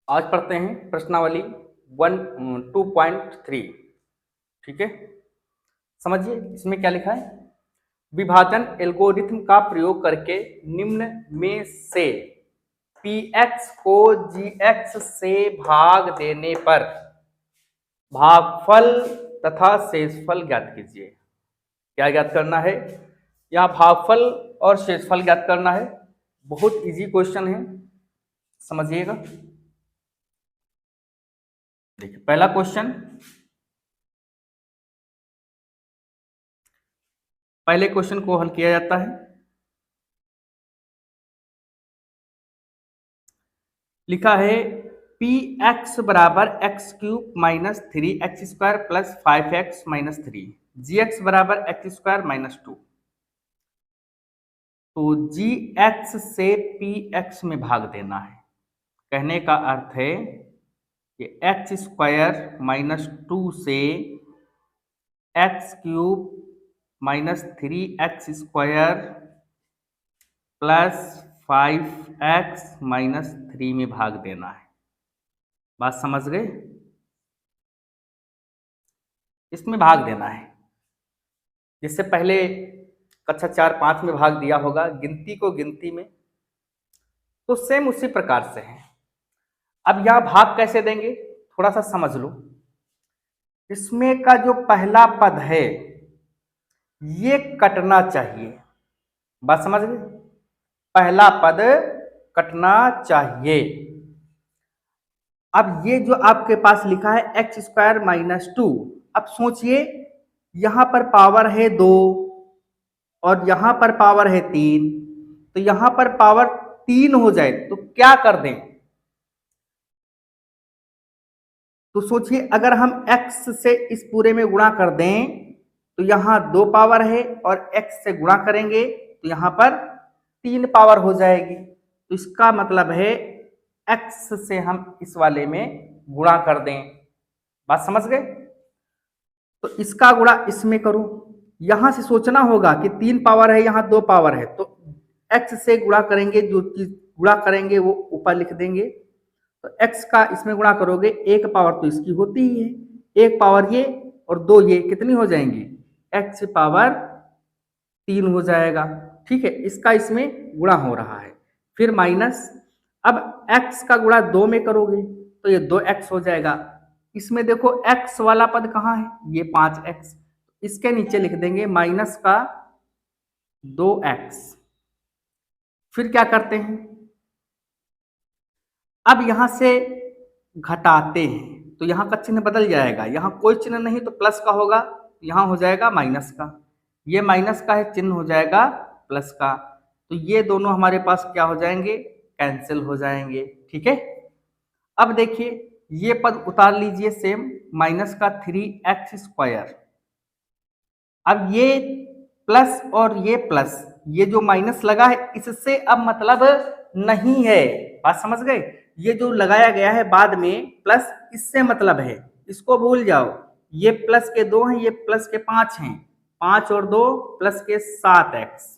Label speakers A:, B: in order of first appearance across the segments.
A: आज पढ़ते हैं प्रश्नावली 2.3। ठीक है, समझिए इसमें क्या लिखा है। विभाजन एल्गोरिथम का प्रयोग करके निम्न में से px को gx से भाग देने पर भागफल तथा शेषफल ज्ञात कीजिए। क्या ज्ञात करना है? यहाँ भागफल और शेषफल ज्ञात करना है। बहुत इजी क्वेश्चन है, समझिएगा। देखिए पहला क्वेश्चन, पहले क्वेश्चन को हल किया जाता है। लिखा है पी एक्स बराबर x cube minus 3x² plus 5x minus 3, जी एक्स बराबर एक्स स्क्वायर माइनस 2। तो जी एक्स से पी एक्स में भाग देना है। कहने का अर्थ है कि एक्स स्क्वायर माइनस 2 से x cube minus 3x² plus 5x minus 3 में भाग देना है। बात समझ गए? इसमें भाग देना है। जिससे पहले कक्षा 4-5 में भाग दिया होगा गिनती को गिनती में, तो सेम उसी प्रकार से है। अब यहां भाग कैसे देंगे थोड़ा सा समझ लो। इसमें का जो पहला पद है ये कटना चाहिए। बात समझ गए? पहला पद कटना चाहिए। अब ये जो आपके पास लिखा है x² माइनस 2, अब सोचिए यहां पर पावर है 2 और यहां पर पावर है 3, तो यहां पर पावर 3 हो जाए तो क्या कर दें? तो सोचिए अगर हम x से इस पूरे में गुणा कर दें तो यहां 2 पावर है और x से गुणा करेंगे तो यहां पर 3 पावर हो जाएगी। तो इसका मतलब है x से हम इस वाले में गुणा कर दें। बात समझ गए? तो इसका गुणा इसमें करो। यहां से सोचना होगा कि 3 पावर है, यहां 2 पावर है, तो x से गुणा करेंगे, जो चीज गुणा करेंगे वो ऊपर लिख देंगे। तो x का इसमें गुणा करोगे, 1 पावर तो इसकी होती ही है, 1 पावर ये और 2 ये कितनी हो जाएंगी? x पावर 3 हो जाएगा। ठीक है, इसका इसमें गुणा हो रहा है। फिर माइनस, अब x का गुणा 2 में करोगे तो ये 2x हो जाएगा। इसमें देखो x वाला पद कहाँ है? ये 5x, इसके नीचे लिख देंगे माइनस का 2x। फिर क्या करते हैं, अब यहां से घटाते हैं तो यहां का चिन्ह बदल जाएगा। यहां कोई चिन्ह नहीं तो प्लस का होगा, यहां हो जाएगा माइनस का। ये माइनस का है, चिन्ह हो जाएगा प्लस का। तो ये दोनों हमारे पास क्या हो जाएंगे? कैंसिल हो जाएंगे। ठीक है, अब देखिए ये पद उतार लीजिए सेम, माइनस का 3x²। अब ये प्लस और ये प्लस, ये जो माइनस लगा है इससे अब मतलब नहीं है। बात समझ गए? ये जो लगाया गया है बाद में प्लस, इससे मतलब है, इसको भूल जाओ। ये प्लस के 2 हैं, ये प्लस के 5 हैं, 5 और 2 प्लस के 7x।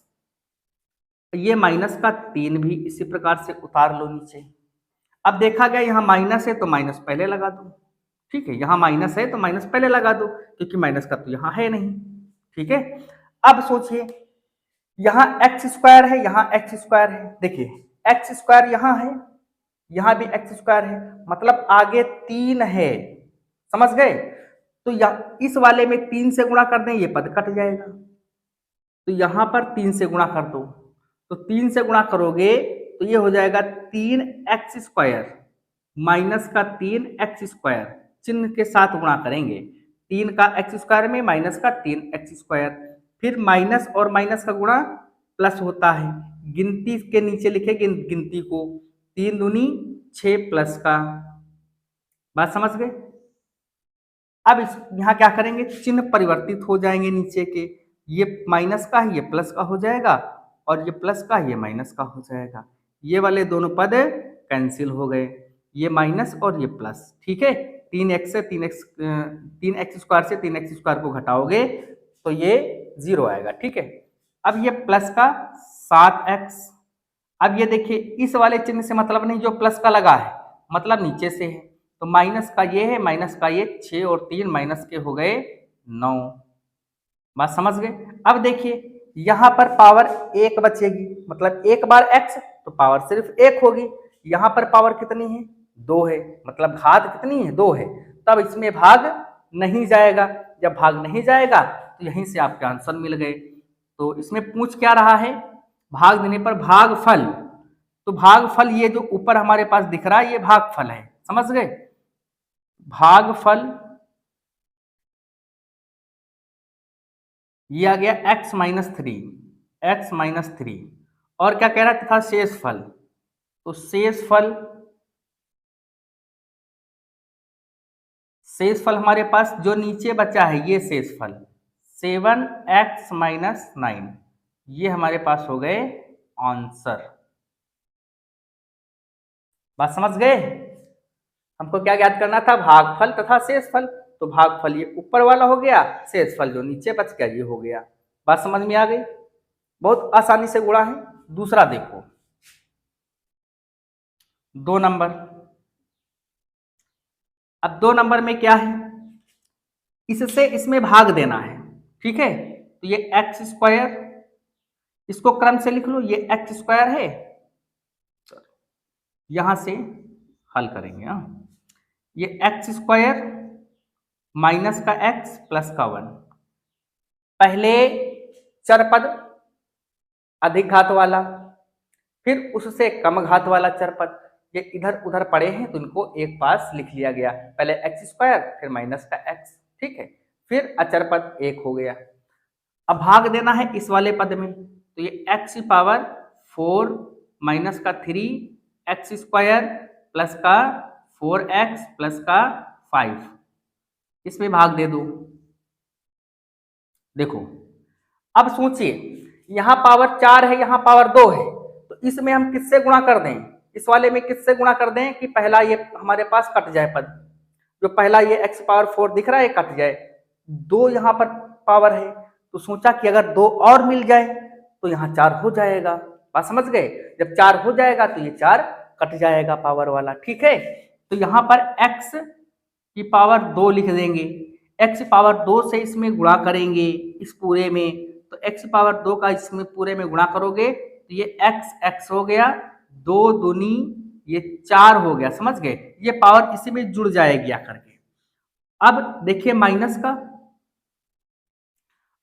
A: ये माइनस का 3 भी इसी प्रकार से उतार लो नीचे। अब देखा गया यहाँ माइनस है तो माइनस पहले लगा दो। ठीक है, यहाँ माइनस है तो माइनस पहले लगा दो, क्योंकि माइनस का तो यहाँ है नहीं। ठीक है, अब सोचिए यहाँ x² है, यहाँ x² है। देखिए x² यहाँ है, यहाँ भी x² है, मतलब आगे 3 है। समझ गए? तो इस वाले में 3 से गुणा कर दें, ये पद कट जाएगा। तो यहां पर 3 से गुणा कर दो, तो 3 से गुणा करोगे तो ये हो जाएगा 3x² माइनस का 3x², चिन्ह के साथ गुणा करेंगे। 3 का x² में माइनस का 3x²। फिर माइनस और माइनस का गुणा प्लस होता है, गिनती के नीचे लिखेंगे गिनती को, 3 दूनी 6 प्लस का। बात समझ गए? अब यहाँ क्या करेंगे, चिन्ह परिवर्तित हो जाएंगे नीचे के, ये माइनस का है ये प्लस का हो जाएगा, और ये प्लस का ये माइनस का हो जाएगा। ये वाले दोनों पद कैंसिल हो गए, ये माइनस और ये प्लस। ठीक है, 3x से 3x² से 3x² को घटाओगे तो ये 0 आएगा। ठीक है, अब ये प्लस का 7x। अब ये देखिए इस वाले चिन्ह से मतलब नहीं, जो प्लस का लगा है, मतलब नीचे से है, तो माइनस का ये है, माइनस का ये, 6 और 3 माइनस के हो गए 9। बात समझ गए। अब देखिए यहाँ पर पावर 1 बचेगी, मतलब एक बार x तो पावर सिर्फ 1 होगी। यहाँ पर पावर कितनी है, 2 है, मतलब घात कितनी है, 2 है, तब इसमें भाग नहीं जाएगा। जब भाग नहीं जाएगा तो यहीं से आपके आंसर मिल गए। तो इसमें पूछ क्या रहा है, भाग देने पर भागफल, तो भागफल ये जो ऊपर हमारे पास दिख रहा है ये भागफल है, समझ गए। भागफल ये आ गया x minus three, x minus three. और क्या कह रहा था, शेषफल, तो शेषफल हमारे पास जो नीचे बचा है ये शेषफल 7x माइनस 9, ये हमारे पास हो गए आंसर। बात समझ गए। हमको क्या ज्ञात करना था, भागफल तथा शेषफल, तो भागफल ये ऊपर वाला हो गया, शेषफल जो नीचे बच गया ये हो गया। बात समझ में आ गई, बहुत आसानी से गुणा है। दूसरा देखो 2 नंबर। अब 2 नंबर में क्या है, इससे इसमें भाग देना है, ठीक है। तो ये एक्स स्क्वायर, इसको क्रम से लिख लो, ये एक्स स्क्वायर है, यहां से हल करेंगे। ये एक्स स्क्वायर माइनस का एक्स प्लस का 1, पहले चर पद अधिक घात वाला, फिर उससे कम घात वाला चर पद, ये इधर उधर पड़े हैं तो इनको एक पास लिख लिया गया, पहले एक्स स्क्वायर फिर माइनस का एक्स, ठीक है, फिर अचर पद 1 हो गया। अब भाग देना है इस वाले पद में, तो ये एक्स पावर 4 माइनस का 3 एक्स स्क्वायर प्लस का 4x प्लस का 5, इसमें भाग दे दो। देखो अब सोचिए, यहां पावर 4 है, यहां पावर 2 है, तो इसमें हम किससे गुणा कर दें, इस वाले में किससे गुणा कर दें कि पहला ये हमारे पास कट जाए पद, जो पहला ये x पावर 4 दिख रहा है कट जाए, 2 यहाँ पर पावर है, तो सोचा कि अगर 2 और मिल जाए तो यहाँ 4 हो जाएगा। बात समझ गए, जब 4 हो जाएगा तो ये 4 कट जाएगा पावर वाला, ठीक है। तो यहाँ पर x की पावर 2 लिख देंगे, x पावर 2 से इसमें गुणा करेंगे इस पूरे में, तो x पावर 2 का इसमें पूरे में गुणा करोगे तो ये x हो गया, 2 दूनी ये 4 हो गया, समझ गए, ये पावर इसी में जुड़ जाएगी आकर के। अब देखिए माइनस का,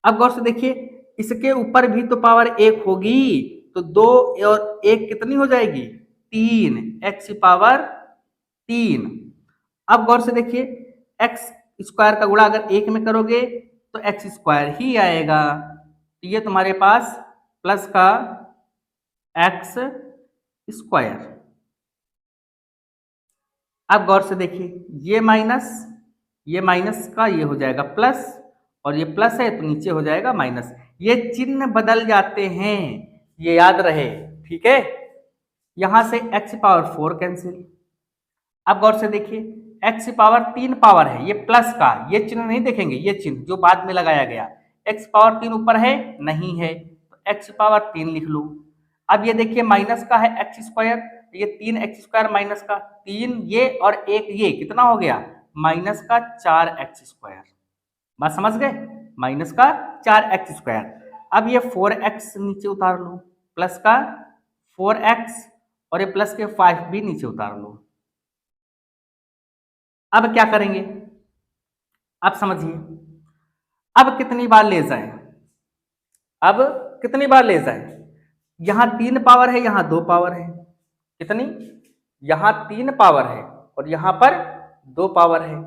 A: अब गौर से देखिए इसके ऊपर भी तो पावर 1 होगी, तो 2 और 1 कितनी हो जाएगी, 3, x पावर 3। अब गौर से देखिए एक्स स्क्वायर का गुणा अगर 1 में करोगे तो एक्स स्क्वायर ही आएगा, तो ये तुम्हारे पास प्लस का एक्स स्क्वायर। अब गौर से देखिए ये माइनस का ये हो जाएगा प्लस, और ये प्लस है तो नीचे हो जाएगा माइनस, ये चिन्ह बदल जाते हैं, ये याद रहे, ठीक है। यहां से x पावर 4 कैंसिल। अब गौर से देखिए x पावर 3 पावर है, ये प्लस का, ये चिन्ह नहीं देखेंगे, ये चिन्ह जो बाद में लगाया गया, x पावर 3 ऊपर है नहीं है, तो x पावर 3 लिख लो। अब ये देखिए माइनस का है एक्स स्क्वायर, ये 3x स्क्वायर माइनस का 3 ये और 1 ये कितना हो गया, माइनस का 4x स्क्वायर। बात समझ गए, माइनस का 4x स्क्वायर। अब ये 4x नीचे उतार लो, प्लस का 4x और ये प्लस के 5 भी नीचे उतार लो। अब क्या करेंगे, अब समझिए, अब कितनी बार ले जाए, अब कितनी बार ले जाए, यहां 3 पावर है, यहां 2 पावर है, कितनी, यहां 3 पावर है और यहां पर 2 पावर है,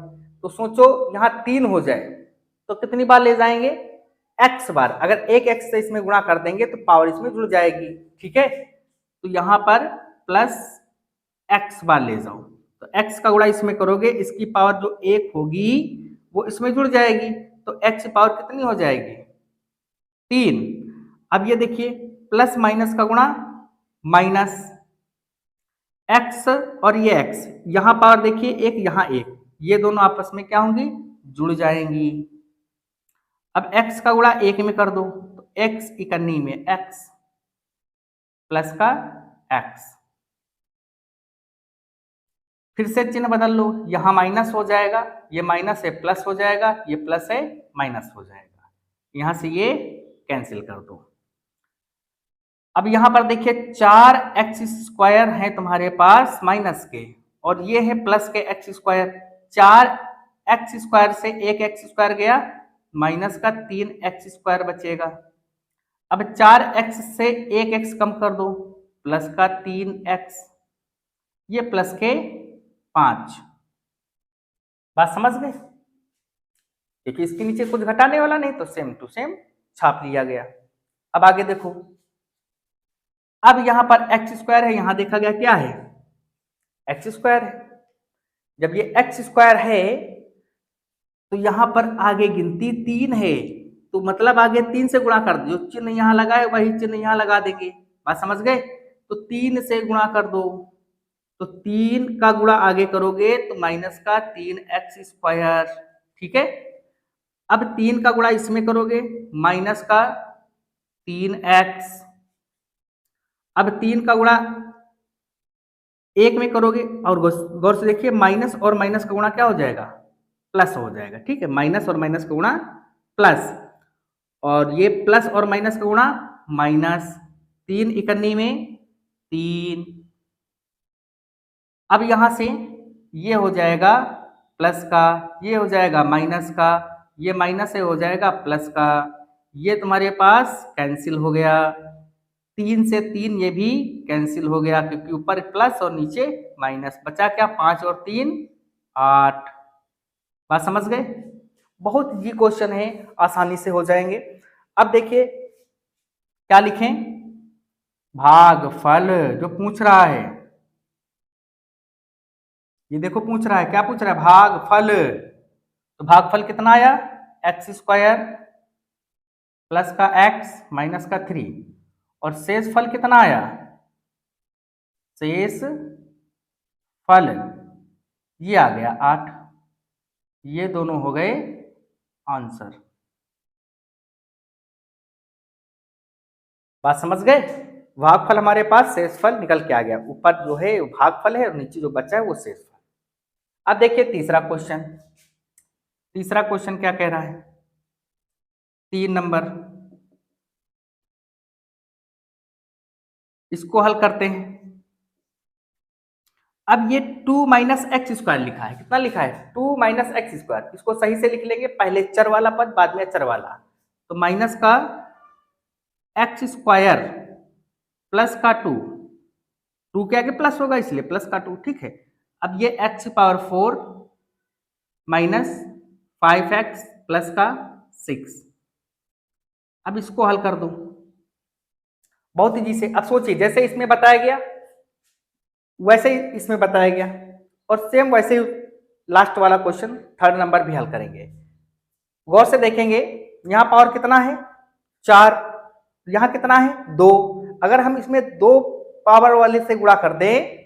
A: तो सोचो यहां 3 हो जाए तो कितनी बार ले जाएंगे, x बार, अगर एक x से इसमें गुणा कर देंगे तो पावर इसमें जुड़ जाएगी, ठीक है। तो यहां पर प्लस x बार ले जाओ, तो x का गुणा इसमें करोगे, इसकी पावर जो 1 होगी वो इसमें जुड़ जाएगी, तो x पावर कितनी हो जाएगी, 3। अब ये देखिए प्लस माइनस का गुणा, माइनस x और ये x, यहां पावर देखिए 1 यहां 1, ये दोनों आपस में क्या होंगी, जुड़ जाएंगी। अब x का गुणा 1 में कर दो, तो x इकन्नी में x प्लस का x, फिर से चिन्ह बदल लो, यहाँ माइनस हो जाएगा, ये माइनस है प्लस हो जाएगा, ये प्लस है माइनस हो जाएगा, यहाँ से ये कैंसिल कर दो। अब यहाँ पर देखिए 4x² है तुम्हारे पास माइनस के, और ये है प्लस के x²। 4x² से एक x² गया, माइनस का 3x² बचेगा। अब 4x से एक x कम कर दो, प्लस का 3x, ये प्लस के 5। बात समझ गए? क्योंकि इसके नीचे कुछ घटाने वाला नहीं, तो सेम टू सेम छाप लिया गया। अब आगे देखो, अब यहां पर x² है, यहां देखा गया क्या है, x² है। जब ये x² है तो यहां पर आगे गिनती 3 है, तो मतलब आगे 3 से गुणा कर दो, जो चिन्ह यहां लगाए वही चिन्ह यहां लगा देंगे। बात समझ गए? तो 3 से गुणा कर दो, तो 3 का गुणा आगे करोगे तो माइनस का 3x², ठीक है। अब 3 का गुणा इसमें करोगे, माइनस का 3x। अब 3 का गुणा एक में करोगे, और गौर से देखिए माइनस और माइनस का गुणा क्या हो जाएगा, प्लस हो जाएगा, ठीक है। माइनस और माइनस का गुणा प्लस, और ये प्लस और माइनस का गुणा माइनस, 3 इकन्नी में 3। अब यहां से ये हो जाएगा प्लस का, ये हो जाएगा माइनस का, ये माइनस से हो जाएगा प्लस का, ये तुम्हारे पास कैंसिल हो गया। 3 से 3 ये भी कैंसिल हो गया, क्योंकि ऊपर प्लस और नीचे माइनस, बचा क्या, 5 और 3 8। बात समझ गए? बहुत इजी क्वेश्चन है, आसानी से हो जाएंगे। अब देखिए क्या लिखें, भागफल जो पूछ रहा है, ये देखो पूछ रहा है, क्या पूछ रहा है, भागफल। तो भागफल कितना आया, x² प्लस का x माइनस का 3, और शेष फल कितना आया, शेष फल ये आ गया 8। ये दोनों हो गए आंसर। बात समझ गए? भागफल हमारे पास शेषफल निकल के आ गया, ऊपर जो है भागफल है और नीचे जो बचा है वो शेषफल। अब देखिए तीसरा क्वेश्चन, तीसरा क्वेश्चन क्या कह रहा है, 3 नंबर, इसको हल करते हैं। अब ये 2 माइनस x² लिखा है, कितना लिखा है, 2 माइनस x²। इसको सही से लिख लेंगे, पहले चर वाला पद बाद में अचर वाला, तो माइनस का x² प्लस का 2 के आगे प्लस होगा इसलिए प्लस का 2, ठीक है। अब ये x⁴ माइनस 5x प्लस का 6। अब इसको हल कर दो, बहुत इजी से। अब सोचिए जैसे इसमें बताया गया वैसे ही इसमें बताया गया, और सेम वैसे ही लास्ट वाला क्वेश्चन 3rd नंबर भी हल करेंगे। गौर से देखेंगे, यहाँ पावर कितना है 4, यहाँ कितना है 2। अगर हम इसमें 2 पावर वाले से गुणा कर दें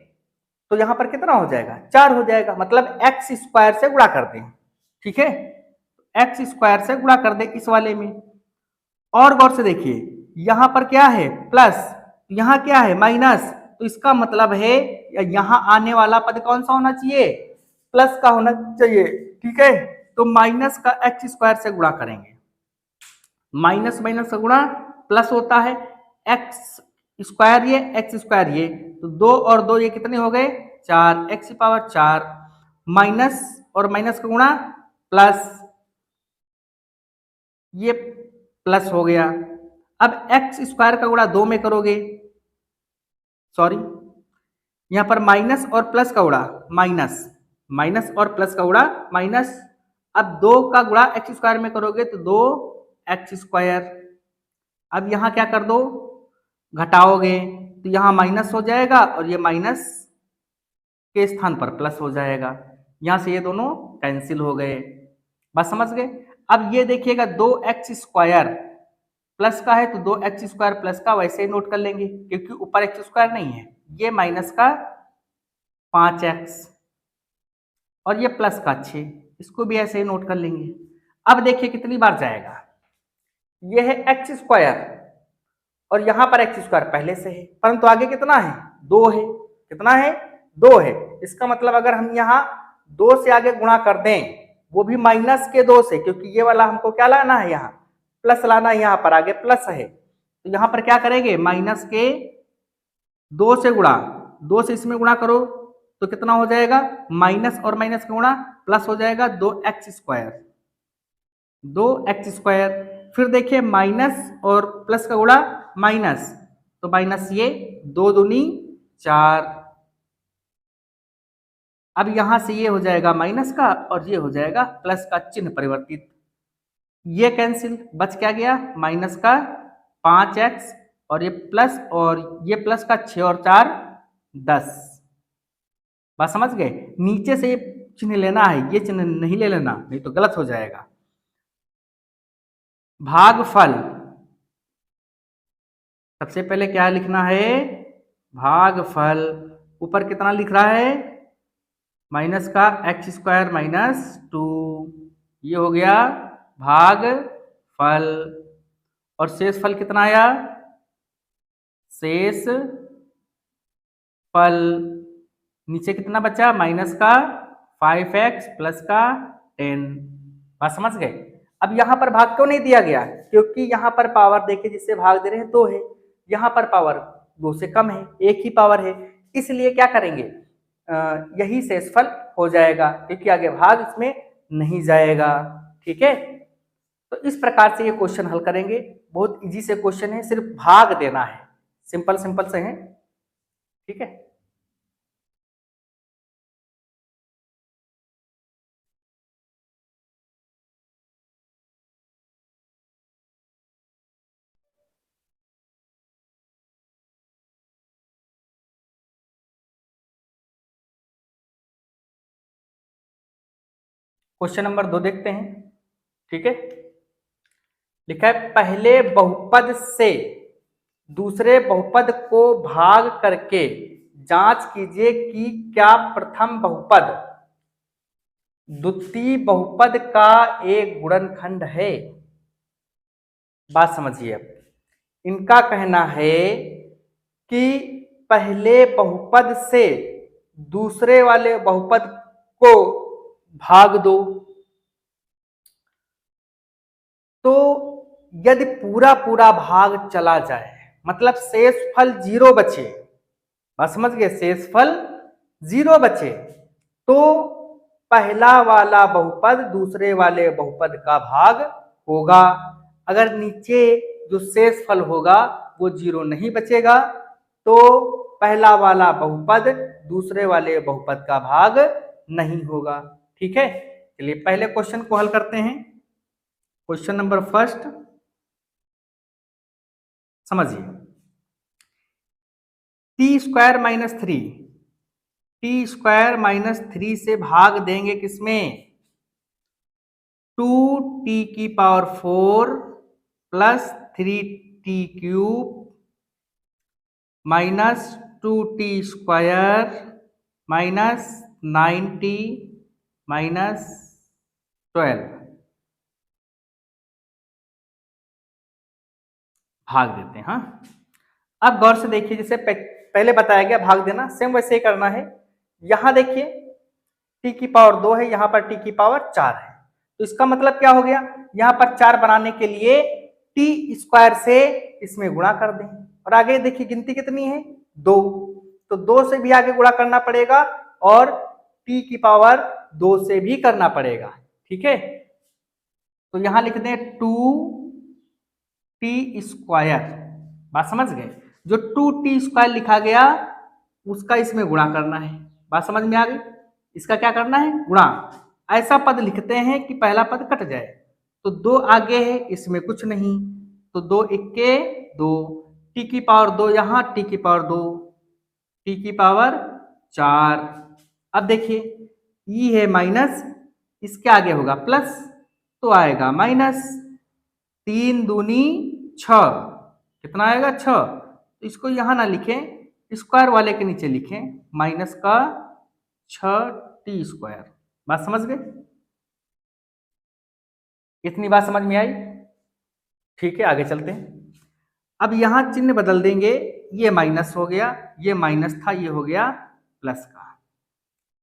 A: तो यहाँ पर कितना हो जाएगा, 4 हो जाएगा, मतलब x² से गुणा कर दें, ठीक है। x² से गुणा कर दें इस वाले में। और गौर से देखिए यहाँ पर क्या है प्लस, यहाँ क्या है माइनस, तो इसका मतलब है यहाँ आने वाला पद कौन सा होना चाहिए, प्लस का होना चाहिए, ठीक है। तो माइनस का x² से गुणा करेंगे, माइनस माइनस का गुणा प्लस होता है, x² ये x² ये, तो 2 और 2 ये कितने हो गए 4, x⁴, माइनस और माइनस का गुणा प्लस, ये प्लस हो गया। अब x² का गुणा 2 में करोगे, सॉरी यहां पर माइनस और प्लस का गुणा माइनस, माइनस और प्लस का गुणा माइनस। अब 2 का गुणा x² में करोगे तो 2x²। अब यहां क्या कर दो, घटाओगे तो यहां माइनस हो जाएगा और ये माइनस के स्थान पर प्लस हो जाएगा, यहां से ये दोनों कैंसिल हो गए। बात समझ गए? अब ये देखिएगा 2x² प्लस का है तो 2x² प्लस का वैसे ही नोट कर लेंगे, क्योंकि ऊपर x² नहीं है, ये माइनस का 5x और ये प्लस का 6, इसको भी ऐसे ही नोट कर लेंगे। अब देखिए कितनी बार जाएगा, ये है x² और यहां पर x² पहले से है, परंतु आगे कितना है 2 है, कितना है 2 है। इसका मतलब अगर हम यहाँ 2 से आगे गुणा कर दें, वो भी माइनस के 2 से, क्योंकि ये वाला हमको क्या लाना है, यहाँ प्लस लाना है, यहाँ पर आगे प्लस है, तो यहाँ पर क्या करेंगे, माइनस के 2 से गुणा, 2 से इसमें गुणा करो तो कितना हो जाएगा, माइनस और माइनस का गुणा प्लस हो जाएगा 2x², 2x²। फिर देखिए माइनस और प्लस का गुणा माइनस, तो माइनस ये 2 दूनी 4। अब यहां से ये हो जाएगा माइनस का और ये हो जाएगा प्लस का चिन्ह परिवर्तित, ये कैंसिल, बच क्या गया, माइनस का 5x और ये प्लस का 6 और 4 10। बात समझ गए। नीचे से ये चिन्ह लेना है, ये चिन्ह नहीं ले लेना, नहीं तो गलत हो जाएगा। भागफल, सबसे पहले क्या लिखना है, भागफल। ऊपर कितना लिख रहा है, माइनस का x² माइनस 2, ये हो गया भागफल। और शेष फल कितना आया, शेष फल नीचे कितना बचा, माइनस का 5x प्लस का 10। बात समझ गए। अब यहाँ पर भाग क्यों नहीं दिया गया, क्योंकि यहाँ पर पावर देखिए जिससे भाग दे रहे हैं 2 है, यहाँ पर पावर 2 से कम है, एक ही पावर है, इसलिए क्या करेंगे, यही शेषफल हो जाएगा, क्योंकि आगे भाग इसमें नहीं जाएगा। ठीक है, तो इस प्रकार से ये क्वेश्चन हल करेंगे। बहुत इजी से क्वेश्चन है, सिर्फ भाग देना है, सिंपल सिंपल से है। ठीक है, क्वेश्चन नंबर 2 देखते हैं। ठीक है, लिखा है पहले बहुपद से दूसरे बहुपद को भाग करके जांच कीजिए कि क्या प्रथम बहुपद द्वितीय बहुपद का एक गुणनखंड है। बात समझिए। अब इनका कहना है कि पहले बहुपद से दूसरे वाले बहुपद को भाग दो, तो यदि पूरा पूरा भाग चला जाए, मतलब शेषफल 0 बचे, बात समझ गए, शेषफल 0 बचे, तो पहला वाला बहुपद दूसरे वाले बहुपद का भाग होगा। अगर नीचे जो शेषफल होगा वो 0 नहीं बचेगा, तो पहला वाला बहुपद दूसरे वाले बहुपद का भाग नहीं होगा। ठीक है, चलिए पहले क्वेश्चन को हल करते हैं। क्वेश्चन नंबर फर्स्ट समझिए, t² माइनस 3, t² माइनस 3 से भाग देंगे किसमें, 2t⁴ plus 3t³ minus 2t² minus 9t minus 12 भाग देते हैं। हाँ, अब गौर से देखिए, जैसे पहले बताया गया भाग देना, सेम वैसे ही करना है। यहां देखिए t⁴ है, यहां पर t⁴ है, तो इसका मतलब क्या हो गया, यहां पर 4 बनाने के लिए t² से इसमें गुणा कर दें, और आगे देखिए गिनती कितनी है, 2, तो 2 से भी आगे गुणा करना पड़ेगा और t⁴ से भी करना पड़ेगा। ठीक है, तो यहां लिख दें 2t²। बात समझ गए, जो 2t² लिखा गया उसका इसमें गुणा करना है। बात समझ में आ गई, इसका क्या करना है, गुणा। ऐसा पद लिखते हैं कि पहला पद कट जाए, तो 2 आगे है, इसमें कुछ नहीं, तो 2 इक्के 2, t⁴ यहाँ t⁴, t⁴4। अब देखिए ई है माइनस, इसके आगे होगा प्लस, तो आएगा माइनस, 3 दूनी 6, कितना आएगा 6, तो इसको यहां ना लिखें, स्क्वायर वाले के नीचे लिखें, माइनस का 6t²। बात समझ गए, इतनी बात समझ में आई। ठीक है, आगे चलते हैं। अब यहां चिन्ह बदल देंगे, ये माइनस हो गया, ये माइनस था, ये हो गया प्लस का।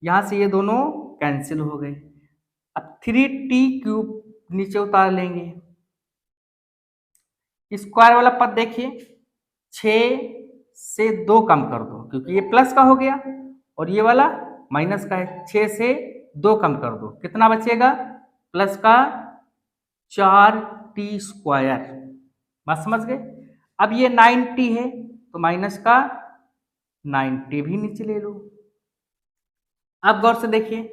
A: यहाँ से ये दोनों कैंसिल हो गए। अब 3t³ नीचे उतार लेंगे। स्क्वायर वाला पद देखिए, 6 से 2 कम कर दो क्योंकि ये प्लस का हो गया और ये वाला माइनस का है। 6 से 2 कम कर दो, कितना बचेगा? प्लस का 4t²। बात समझ गए? अब ये 9t है तो माइनस का 9t भी नीचे ले लो। अब गौर से देखिए,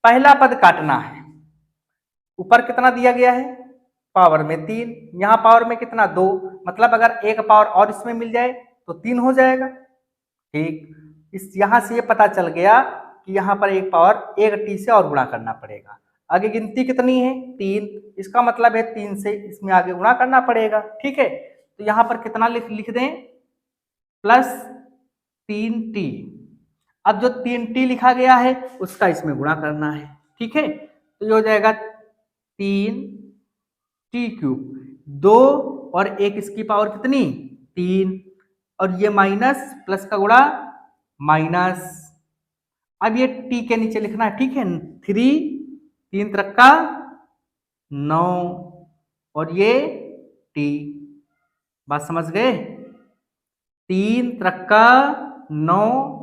A: पहला पद काटना है। ऊपर कितना दिया गया है? पावर में 3, यहाँ पावर में कितना? 2, मतलब अगर एक पावर और इसमें मिल जाए तो 3 हो जाएगा। ठीक, इस यहाँ से ये पता चल गया कि यहाँ पर एक पावर एक टी से और गुणा करना पड़ेगा। आगे गिनती कितनी है? 3, इसका मतलब है 3 से इसमें आगे गुणा करना पड़ेगा। ठीक है, तो यहाँ पर कितना लिख दें? Plus 3t। अब जो 3t लिखा गया है उसका इसमें गुणा करना है। ठीक है, तो ये हो जाएगा 3t³। 2 और 1 इसकी पावर कितनी? 3, और ये माइनस प्लस का गुणा माइनस। अब ये t के नीचे लिखना है। ठीक है, 3, 3 त्रिका 9 और ये t। बात समझ गए? 3 त्रिका 9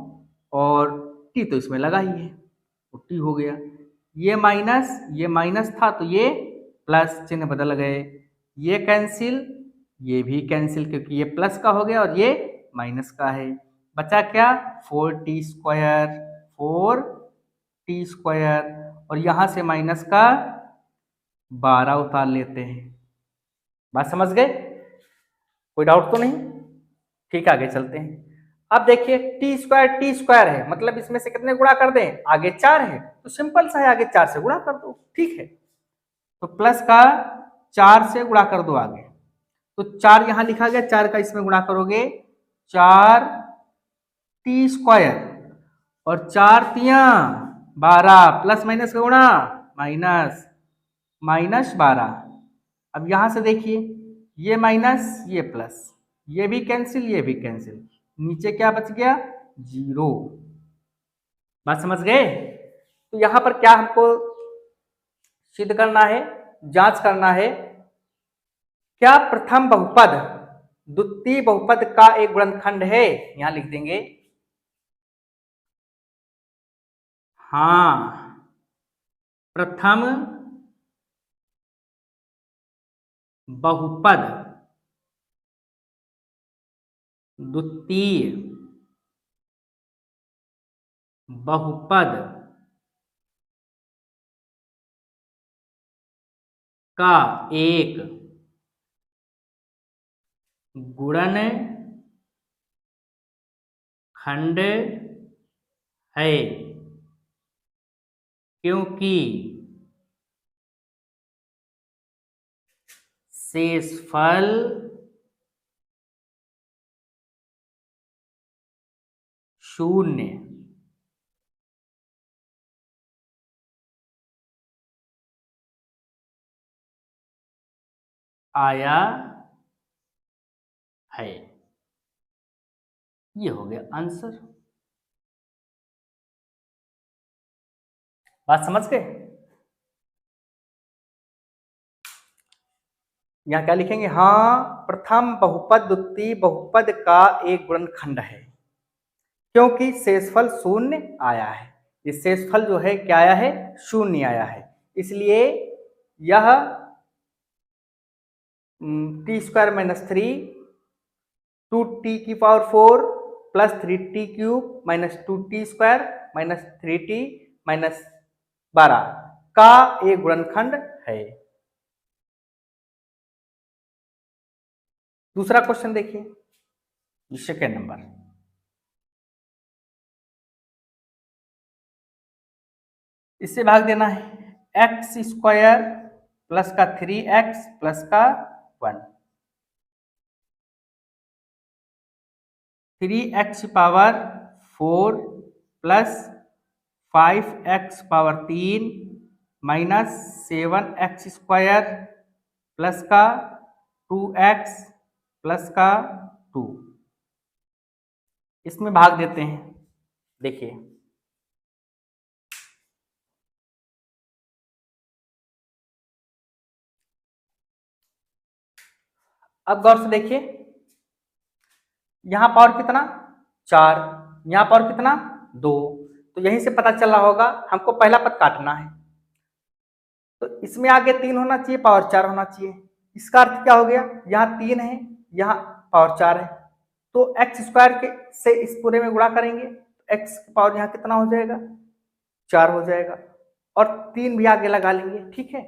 A: और t तो इसमें लगा ही है तो t हो गया। ये माइनस था तो ये प्लस, चिन्ह बदल गए। ये कैंसिल, ये भी कैंसिल क्योंकि ये प्लस का हो गया और ये माइनस का है। बचा क्या? 4t²। 4t² और यहां से माइनस का 12 उतार लेते हैं। बात समझ गए? कोई डाउट तो नहीं? ठीक, आगे चलते हैं। अब देखिए t² है, मतलब इसमें से कितने गुणा कर दें? आगे 4 है तो सिंपल सा है, आगे 4 से गुणा कर दो। ठीक है, तो प्लस का 4 से गुणा कर दो आगे, तो 4 यहां लिखा गया, 4 का इसमें गुणा करोगे 4t² और 4 तिया 12, प्लस माइनस का गुणा माइनस, -12। अब यहां से देखिए, ये माइनस ये प्लस, ये भी कैंसिल ये भी कैंसिल, नीचे क्या बच गया? 0। बात समझ गए? तो यहां पर क्या हमको सिद्ध करना है, जांच करना है, क्या प्रथम बहुपद द्वितीय बहुपद का एक गुणनखंड है? यहां लिख देंगे हाँ, प्रथम बहुपद द्वितीय बहुपद का एक गुणनखंड है क्योंकि शेषफल शून्य आया है। ये हो गया आंसर। बात समझ गए? यहां क्या लिखेंगे? हाँ, प्रथम बहुपद द्वितीय बहुपद का एक गुणनखंड है क्योंकि शेषफल शून्य आया है। ये शेषफल जो है क्या आया है? शून्य आया है। इसलिए यह t² - 3 2t⁴ plus 3t³ -2t² -3t -12 का एक गुणनखंड है। दूसरा क्वेश्चन देखिए, सेकेंड नंबर। इससे भाग देना है, x² प्लस का 3x प्लस का 1, 3x power 4 plus 5x power 3 minus 7x² plus का 2x प्लस का 2। इसमें भाग देते हैं। देखिए अब गौर से देखिए, यहां पावर कितना 4, यहां पावर कितना 2, तो यहीं से पता चल रहा होगा हमको पहला पद काटना है, तो इसमें आगे 3 होना चाहिए, पावर 4 होना चाहिए। इसका अर्थ क्या हो गया, यहाँ 3 है, यहाँ पावर 4 है, तो एक्स स्क्वायर के से इस पूरे में गुणा करेंगे, एक्स की पावर यहाँ कितना हो जाएगा 4 हो जाएगा, और 3 भी आगे लगा लेंगे, ठीक है।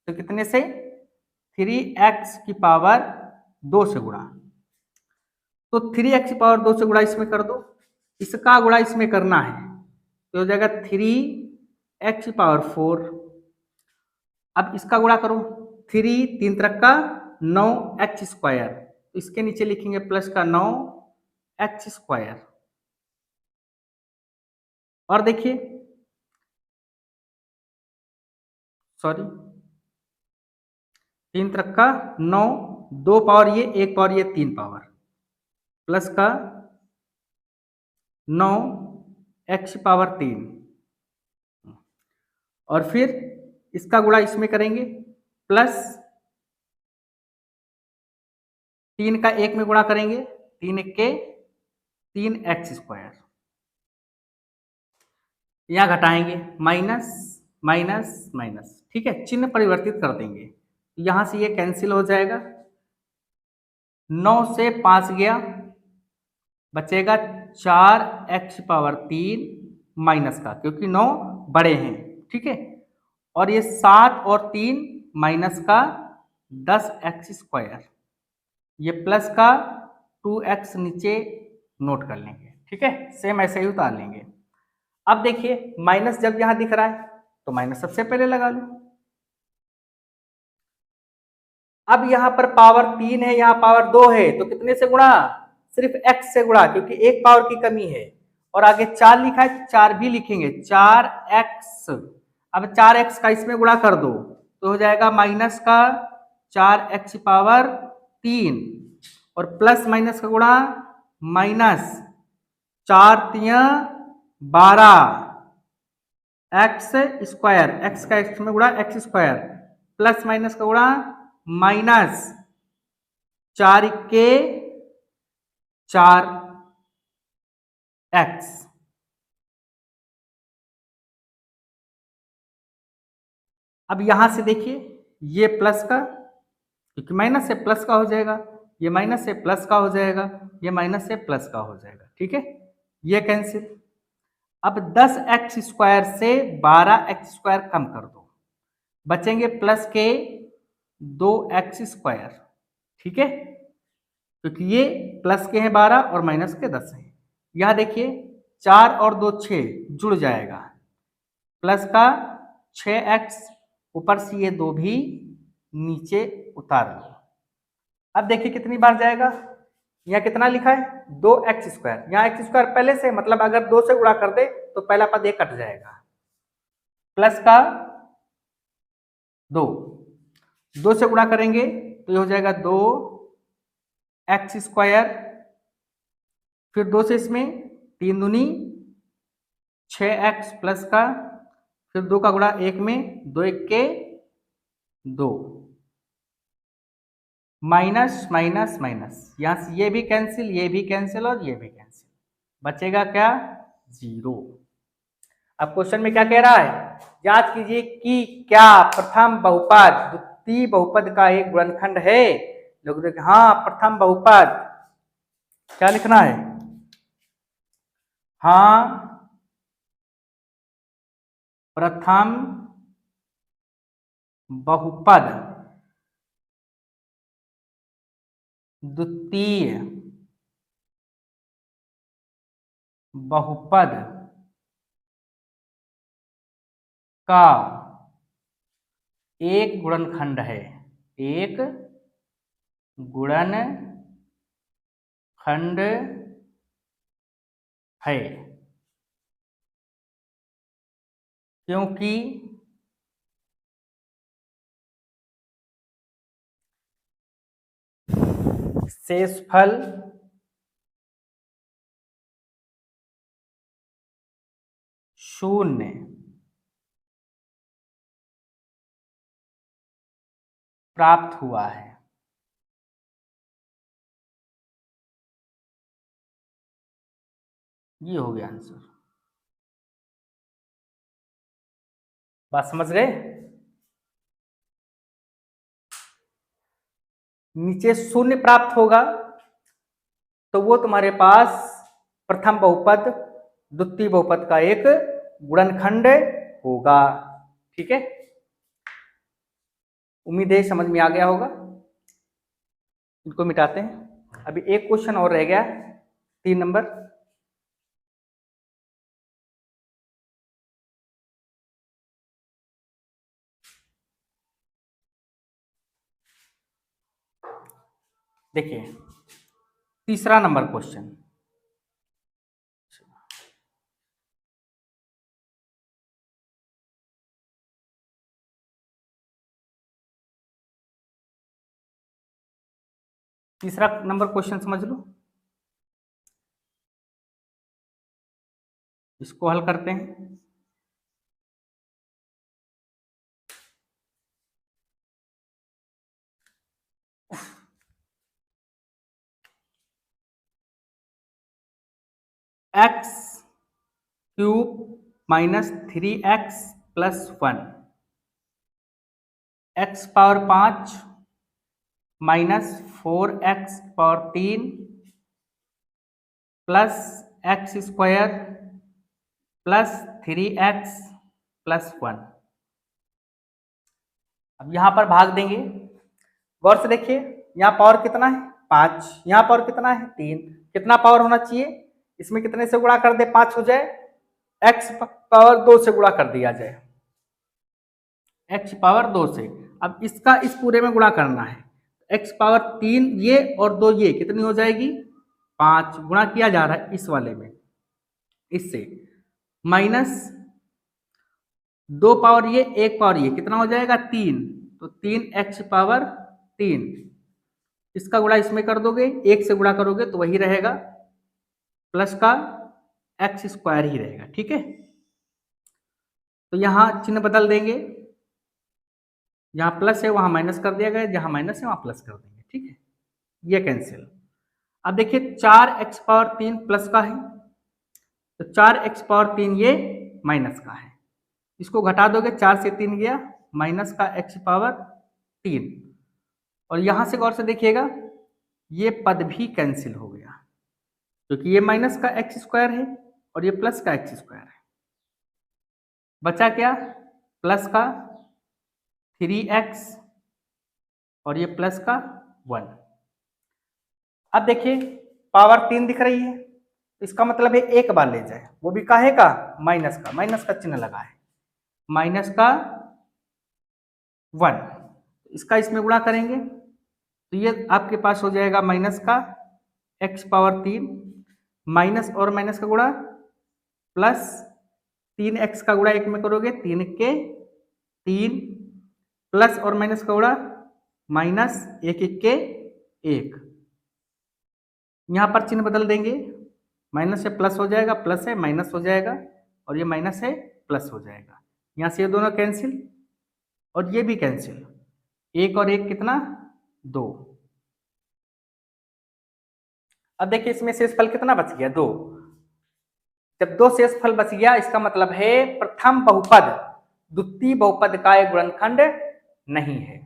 A: तो कितने से 3x की पावर 2 से गुणा, तो 3x की पावर 2 से गुणा इसमें कर दो, इसका गुणा इसमें करना है, तो हो जाएगा 3x की पावर 4। अब इसका गुणा करो, 3 3 त्रिक का 9 एक्स स्क्वायर, तो इसके नीचे लिखेंगे प्लस का 9 एक्स स्क्वायर। और देखिए, सॉरी 3 त्रिक का 9, 2 पावर ये, 1 पावर ये, 3 पावर प्लस का 9 एक्स पावर 3, और फिर इसका गुणा इसमें करेंगे, प्लस 3 का 1 में गुणा करेंगे, 3 1 के 3 एक्स स्क्वायर, यहाँ घटाएंगे माइनस माइनस माइनस, ठीक है, चिन्ह परिवर्तित कर देंगे, यहां से ये कैंसिल हो जाएगा, 9 से 5 गया, बचेगा 4 एक्स पावर 3 माइनस का, क्योंकि 9 बड़े हैं, ठीक है, और ये 7 और 3 माइनस का 10 एक्स स्क्वायर, ये प्लस का 2x नीचे नोट कर लेंगे, ठीक है, सेम ऐसे ही उतार लेंगे। अब देखिए माइनस जब यहां दिख रहा है तो माइनस सबसे पहले लगा लो। अब यहां पर पावर 3 है, यहां पावर 2 है, तो कितने से गुणा, सिर्फ x से गुणा, क्योंकि एक पावर की कमी है, और आगे 4 लिखा है, 4 भी लिखेंगे, 4x। अब 4x का इसमें गुणा कर दो, तो हो जाएगा माइनस का 4x पावर 3, और प्लस माइनस का गुणा, माइनस 4 तिया 12 एक्स स्क्वायर, एक्स का एक्स में गुणा एक्स स्क्वायर, प्लस माइनस का गुणा माइनस 4 के 4 एक्स। अब यहां से देखिए, ये प्लस का, क्योंकि माइनस से प्लस का हो जाएगा, ये माइनस से प्लस का हो जाएगा, ये माइनस से प्लस का हो जाएगा, ठीक है, ये कैंसिल। अब 10 एक्स स्क्वायर से 12 एक्स स्क्वायर कम कर दो, बचेंगे प्लस के 2 एक्स स्क्वायर, ठीक है, क्योंकि ये प्लस के हैं 12 और माइनस के 10 हैं। यह देखिए 4 और 2 6 जुड़ जाएगा, प्लस का 6x, ऊपर से ये 2 भी नीचे उतार लो। अब देखिए कितनी बार जाएगा, यहाँ कितना लिखा है 2 एक्स स्क्वायर, यहाँ एक्स स्क्वायर पहले से, मतलब अगर 2 से गुणा कर दे तो पहला पद ये कट जाएगा, प्लस का 2, 2 से गुणा करेंगे तो ये हो जाएगा 2 एक्स स्क्वायर, फिर 2 से इसमें 3 दूनी 6x प्लस का, फिर 2 का गुणा 1 में, 2 1 के 2, माइनस माइनस माइनस, यहां से ये भी कैंसिल, ये भी कैंसिल और ये भी कैंसिल, बचेगा क्या 0। अब क्वेश्चन में क्या कह रहा है, जांच कीजिए कि क्या प्रथम बहुपद द्वितीय बहुपद का एक गुणनखंड है। लोग देखें, हाँ प्रथम बहुपद, क्या लिखना है, हाँ प्रथम बहुपद द्वितीय बहुपद का एक गुणनखंड है, एक गुणनखंड है, क्योंकि शेषफल शून्य प्राप्त हुआ है। ये हो गया आंसर। बात समझ गए? नीचे शून्य प्राप्त होगा तो वो तुम्हारे पास प्रथम बहुपद द्वितीय बहुपद का एक गुणनखंड होगा। ठीक है, उम्मीद है समझ में आ गया होगा। इनको मिटाते हैं। अभी एक क्वेश्चन और रह गया, 3 नंबर। देखिए, तीसरा नंबर क्वेश्चन। तीसरा नंबर क्वेश्चन समझ लो, इसको हल करते हैं। X cube minus 3x plus 1, x power 5 minus 4x power 3 plus x square plus 3x plus 1। अब यहां पर भाग देंगे। गौर से देखिए, यहाँ पावर कितना है 5, यहाँ पावर कितना है 3। कितना पावर होना चाहिए इसमें? कितने से गुणा कर दे 5 हो जाए? x पावर 2 से गुणा कर दिया जाए, x पावर 2 से। अब इसका इस पूरे में गुणा करना है, x पावर 3 ये और 2 ये, कितनी हो जाएगी 5। गुणा किया जा रहा है इस वाले में इससे, माइनस 2 पावर ये 1 पावर ये, कितना हो जाएगा 3। तो 3x पावर 3, इसका गुणा इसमें कर दोगे, 1 से गुणा करोगे तो वही रहेगा, प्लस का एक्स स्क्वायर ही रहेगा। ठीक है, तो यहां चिन्ह बदल देंगे, जहां प्लस है वहां माइनस कर दिया गया, जहां माइनस है वहां प्लस कर देंगे। ठीक है, ये कैंसिल। अब देखिए 4x पावर 3 प्लस का है, तो 4x पावर 3 ये माइनस का है। इसको घटा दोगे, 4 से 3 गया, माइनस का x पावर 3। और यहां से गौर से देखिएगा, ये पद भी कैंसिल हो गया, क्योंकि ये माइनस का एक्स स्क्वायर है और ये प्लस का एक्स स्क्वायर है। बचा क्या? प्लस का 3x और ये प्लस का 1। अब देखिए पावर 3 दिख रही है, तो इसका मतलब है एक बार ले जाए, वो भी काहे का? माइनस का। माइनस का चिन्ह लगा है, माइनस का 1। इसका इसमें गुणा करेंगे तो ये आपके पास हो जाएगा माइनस का x पावर 3, माइनस और माइनस का गुणा, प्लस 3x का गुणा एक में करोगे 3 के 3, प्लस और माइनस का गुणा, माइनस 1 1 के 1। यहां पर चिन्ह बदल देंगे, माइनस से प्लस हो जाएगा, प्लस है माइनस हो जाएगा, और ये माइनस है प्लस हो जाएगा। यहां से ये दोनों कैंसिल और ये भी कैंसिल, 1 और 1 कितना 2। अब देखिए इसमें शेषफल कितना बच गया 2। जब 2 शेषफल बच गया, इसका मतलब है प्रथम बहुपद द्वितीय बहुपद का एक गुणनखंड नहीं है।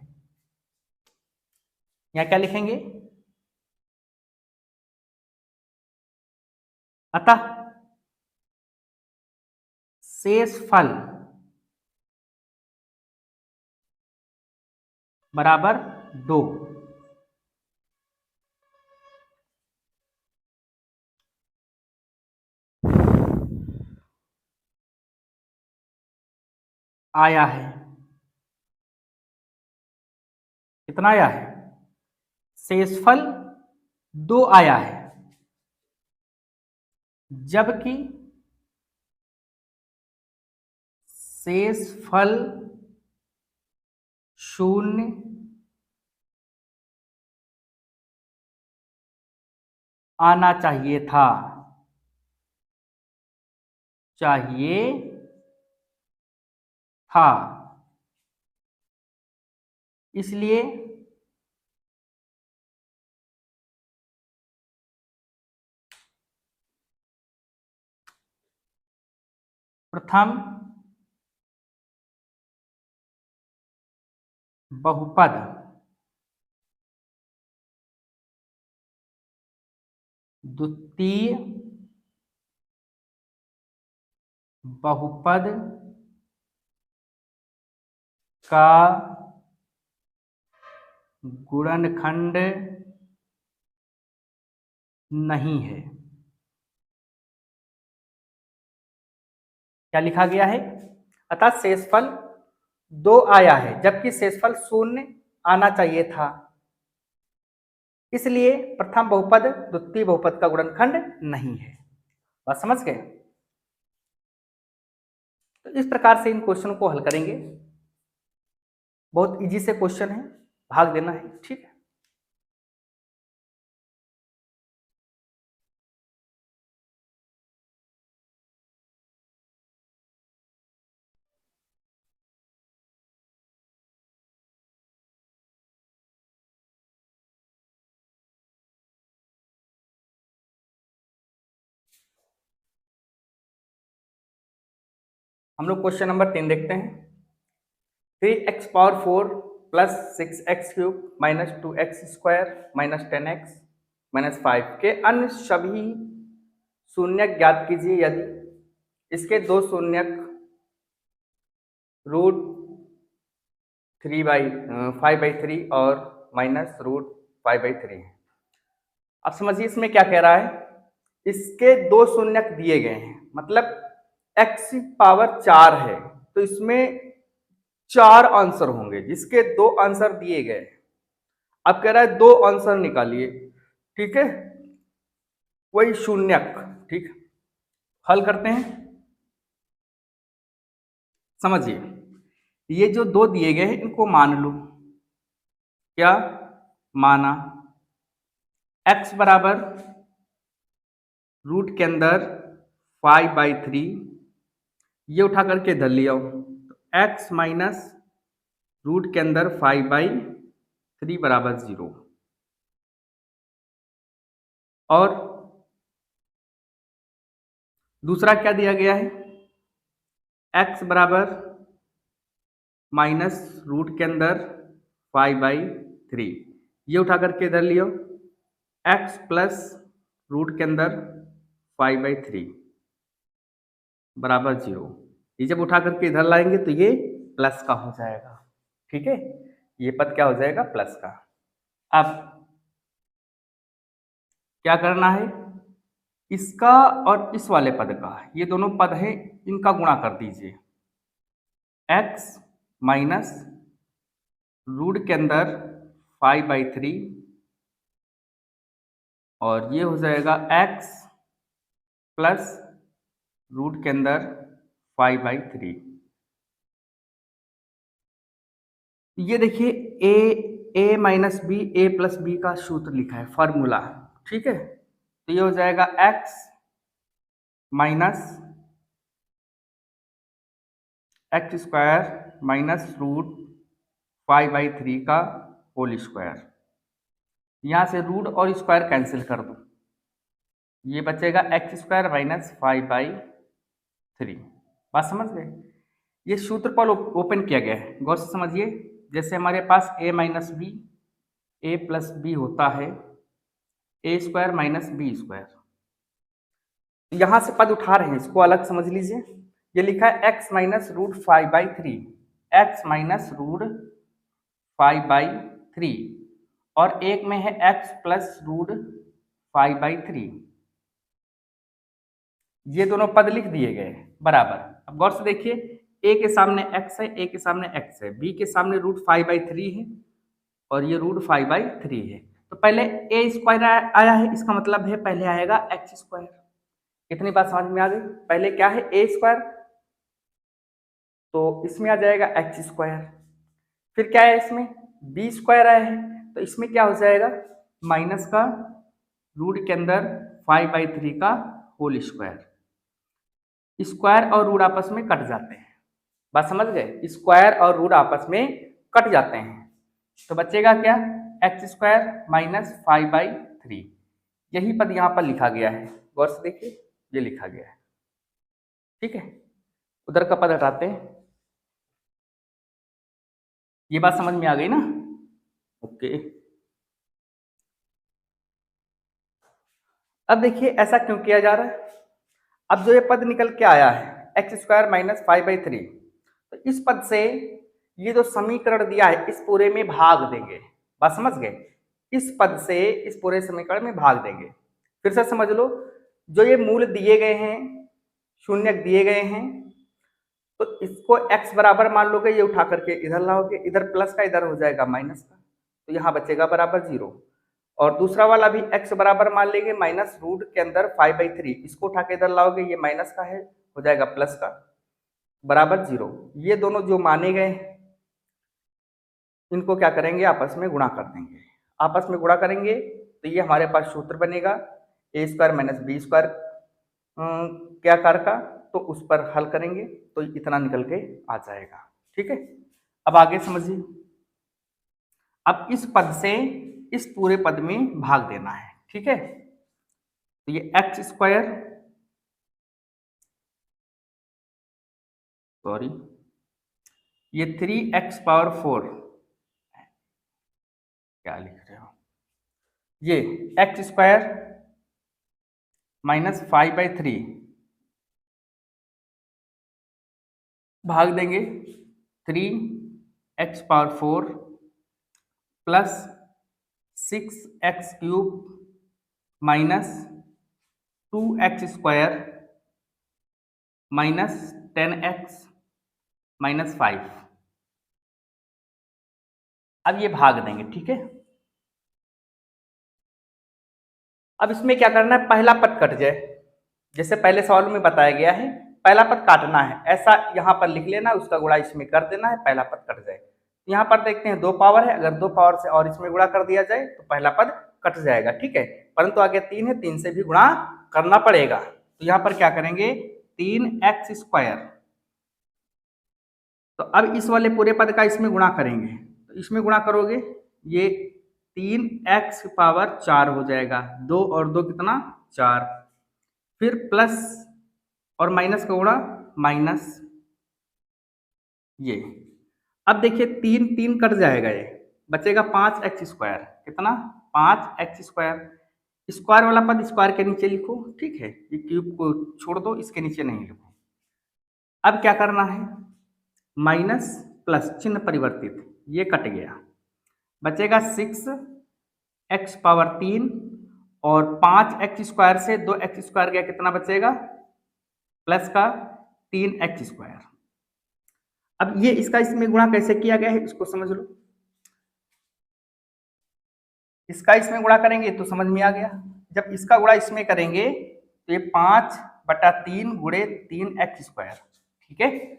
A: यहां क्या लिखेंगे? अतः शेषफल बराबर 2। आया है, कितना आया है? शेषफल 2 आया है, जबकि शेषफल 0 आना चाहिए था, चाहिए था। इसलिए प्रथम बहुपद द्वितीय बहुपद का गुणनखंड नहीं है। क्या लिखा गया है? अर्थात शेषफल 2 आया है जबकि शेषफल 0 आना चाहिए था, इसलिए प्रथम बहुपद द्वितीय बहुपद का गुणनखंड नहीं है। बात समझ गए? तो इस प्रकार से इन क्वेश्चन को हल करेंगे। बहुत इजी से क्वेश्चन है, भाग देना है। ठीक है, हम लोग क्वेश्चन नंबर 3 देखते हैं। 3x⁴ plus 6x³ minus 2x² minus 10x minus 5 के अन्य सभी शून्यक ज्ञात कीजिए यदि इसके दो शून्यक √5/3 और माइनस √5/3 है। अब समझिए इसमें क्या कह रहा है, इसके दो शून्यक दिए गए हैं, मतलब x पावर 4 है तो इसमें 4 आंसर होंगे जिसके 2 आंसर दिए गए। अब कह रहा है 2 आंसर निकालिए। ठीक है, वही शून्यक। ठीक, हल करते हैं। समझिए, ये जो 2 दिए गए हैं इनको मान लो। क्या माना? x बराबर रूट के अंदर 5/3, ये उठा करके इधर ले आओ तो x माइनस रूट के अंदर 5/3 बराबर 0। और दूसरा क्या दिया गया है? x बराबर माइनस रूट के अंदर 5/3, ये उठा करके इधर लियो x प्लस रूट के अंदर 5/3 बराबर 0। ये जब उठा करके इधर लाएंगे तो ये प्लस का हो जाएगा। ठीक है, ये पद क्या हो जाएगा? प्लस का। अब क्या करना है? इसका और इस वाले पद का, ये दोनों पद हैं, इनका गुणा कर दीजिए। x माइनस रूट के अंदर 5/3 और ये हो जाएगा x प्लस रूट के अंदर 5/3। ये देखिए a minus b a plus b का सूत्र लिखा है, फॉर्मूला। ठीक है, तो ये हो जाएगा x minus x² minus root 5/3 का होल स्क्वायर। यहाँ से रूट और स्क्वायर कैंसिल कर दो, ये बचेगा x² माइनस 5/3। बात समझ गए? ये सूत्र पर ओपन किया गया है, गौर से समझिए। जैसे हमारे पास a minus b a plus b होता है a² माइनस b²। यहाँ से पद उठा रहे हैं, इसको अलग समझ लीजिए। ये लिखा है x minus root 5/3, x minus root 5/3 और एक में है x प्लस रूट 5/3। ये दोनों पद लिख दिए गए बराबर। अब गौर से देखिए, a के सामने x है, a के सामने x है, b के सामने √5/3 है और ये √5/3 है। तो पहले a² आया है, इसका मतलब है पहले आएगा x²। कितनी बात समझ में आ गई? पहले क्या है? a², तो इसमें आ जाएगा x²। फिर क्या है इसमें? b² आया है, तो इसमें क्या हो जाएगा? माइनस का रूट के अंदर 5/3 का होल स्क्वायर। स्क्वायर और रूट आपस में कट जाते हैं। बात समझ गए? स्क्वायर और रूट आपस में कट जाते हैं तो बचेगा क्या? x² minus 5/3। यही पद यहाँ पर लिखा गया है, गौर से देखिए, ये लिखा गया है। ठीक है, उधर का पद हटाते हैं। ये बात समझ में आ गई ना? ओके। अब देखिए ऐसा क्यों किया जा रहा है। अब जो ये पद निकल के आया है x² - 5/3, तो इस पद से ये जो समीकरण दिया है इस पूरे में भाग देंगे। बात समझ गए? इस पद से इस पूरे समीकरण में भाग देंगे। फिर से समझ लो, जो ये मूल दिए गए हैं, शून्यक दिए गए हैं, तो इसको x बराबर मान लोगे, ये उठा करके इधर लाओगे, इधर प्लस का इधर हो जाएगा माइनस का, तो यहाँ बचेगा बराबर 0। और दूसरा वाला भी x बराबर मान लेंगे माइनस रूट के अंदर 5/3, इसको उठा के इधर लाओगे, ये माइनस का है, हो जाएगा प्लस का, बराबर 0। ये दोनों जो माने गए इनको क्या करेंगे, आपस में गुणा कर देंगे। आपस में गुणा करेंगे तो ये हमारे पास सूत्र बनेगा a² - b² क्या आकार का, तो उस पर हल करेंगे तो इतना निकल के आ जाएगा। ठीक है, अब आगे समझिए। अब इस पद से इस पूरे पद में भाग देना है। ठीक है, तो ये x², सॉरी, ये 3x⁴, क्या लिख रहे हो, ये x² - 5/3 भाग देंगे 3x⁴ plus 6x³ minus 2x² minus 10x minus 5। अब ये भाग देंगे। ठीक है, अब इसमें क्या करना है, पहला पद कट जाए, जैसे पहले सवाल में बताया गया है, पहला पद काटना है, ऐसा यहाँ पर लिख लेना, उसका गुणा इसमें कर देना है, पहला पद कट जाए। यहाँ पर देखते हैं 2 पावर है, अगर 2 पावर से और इसमें गुणा कर दिया जाए तो पहला पद कट जाएगा। ठीक है, परंतु आगे 3 है, 3 से भी गुणा करना पड़ेगा, तो यहाँ पर क्या करेंगे, 3x²। तो अब इस वाले पूरे पद का इसमें गुणा करेंगे, तो इसमें गुणा करोगे ये 3x⁴ हो जाएगा, 2 और 2 कितना, 4, फिर प्लस और माइनस का गुणा माइनस ये। अब देखिए 3 3 कट जाएगा, ये बचेगा 5x², कितना, 5x²। स्क्वायर वाला पद स्क्वायर के नीचे लिखो। ठीक है, ये क्यूब को छोड़ दो, इसके नीचे नहीं लिखो। अब क्या करना है, माइनस प्लस चिन्ह परिवर्तित, ये कट गया, बचेगा 6x⁴ और 5x² से 2x² गया, कितना बचेगा, प्लस का 3x²। अब ये इसका इसमें गुणा कैसे किया गया है इसको समझ लो। इसका इसमें गुणा करेंगे तो समझ में आ गया, जब इसका गुणा इसमें करेंगे तो ये 5/3 गुणे 3x²। ठीक है,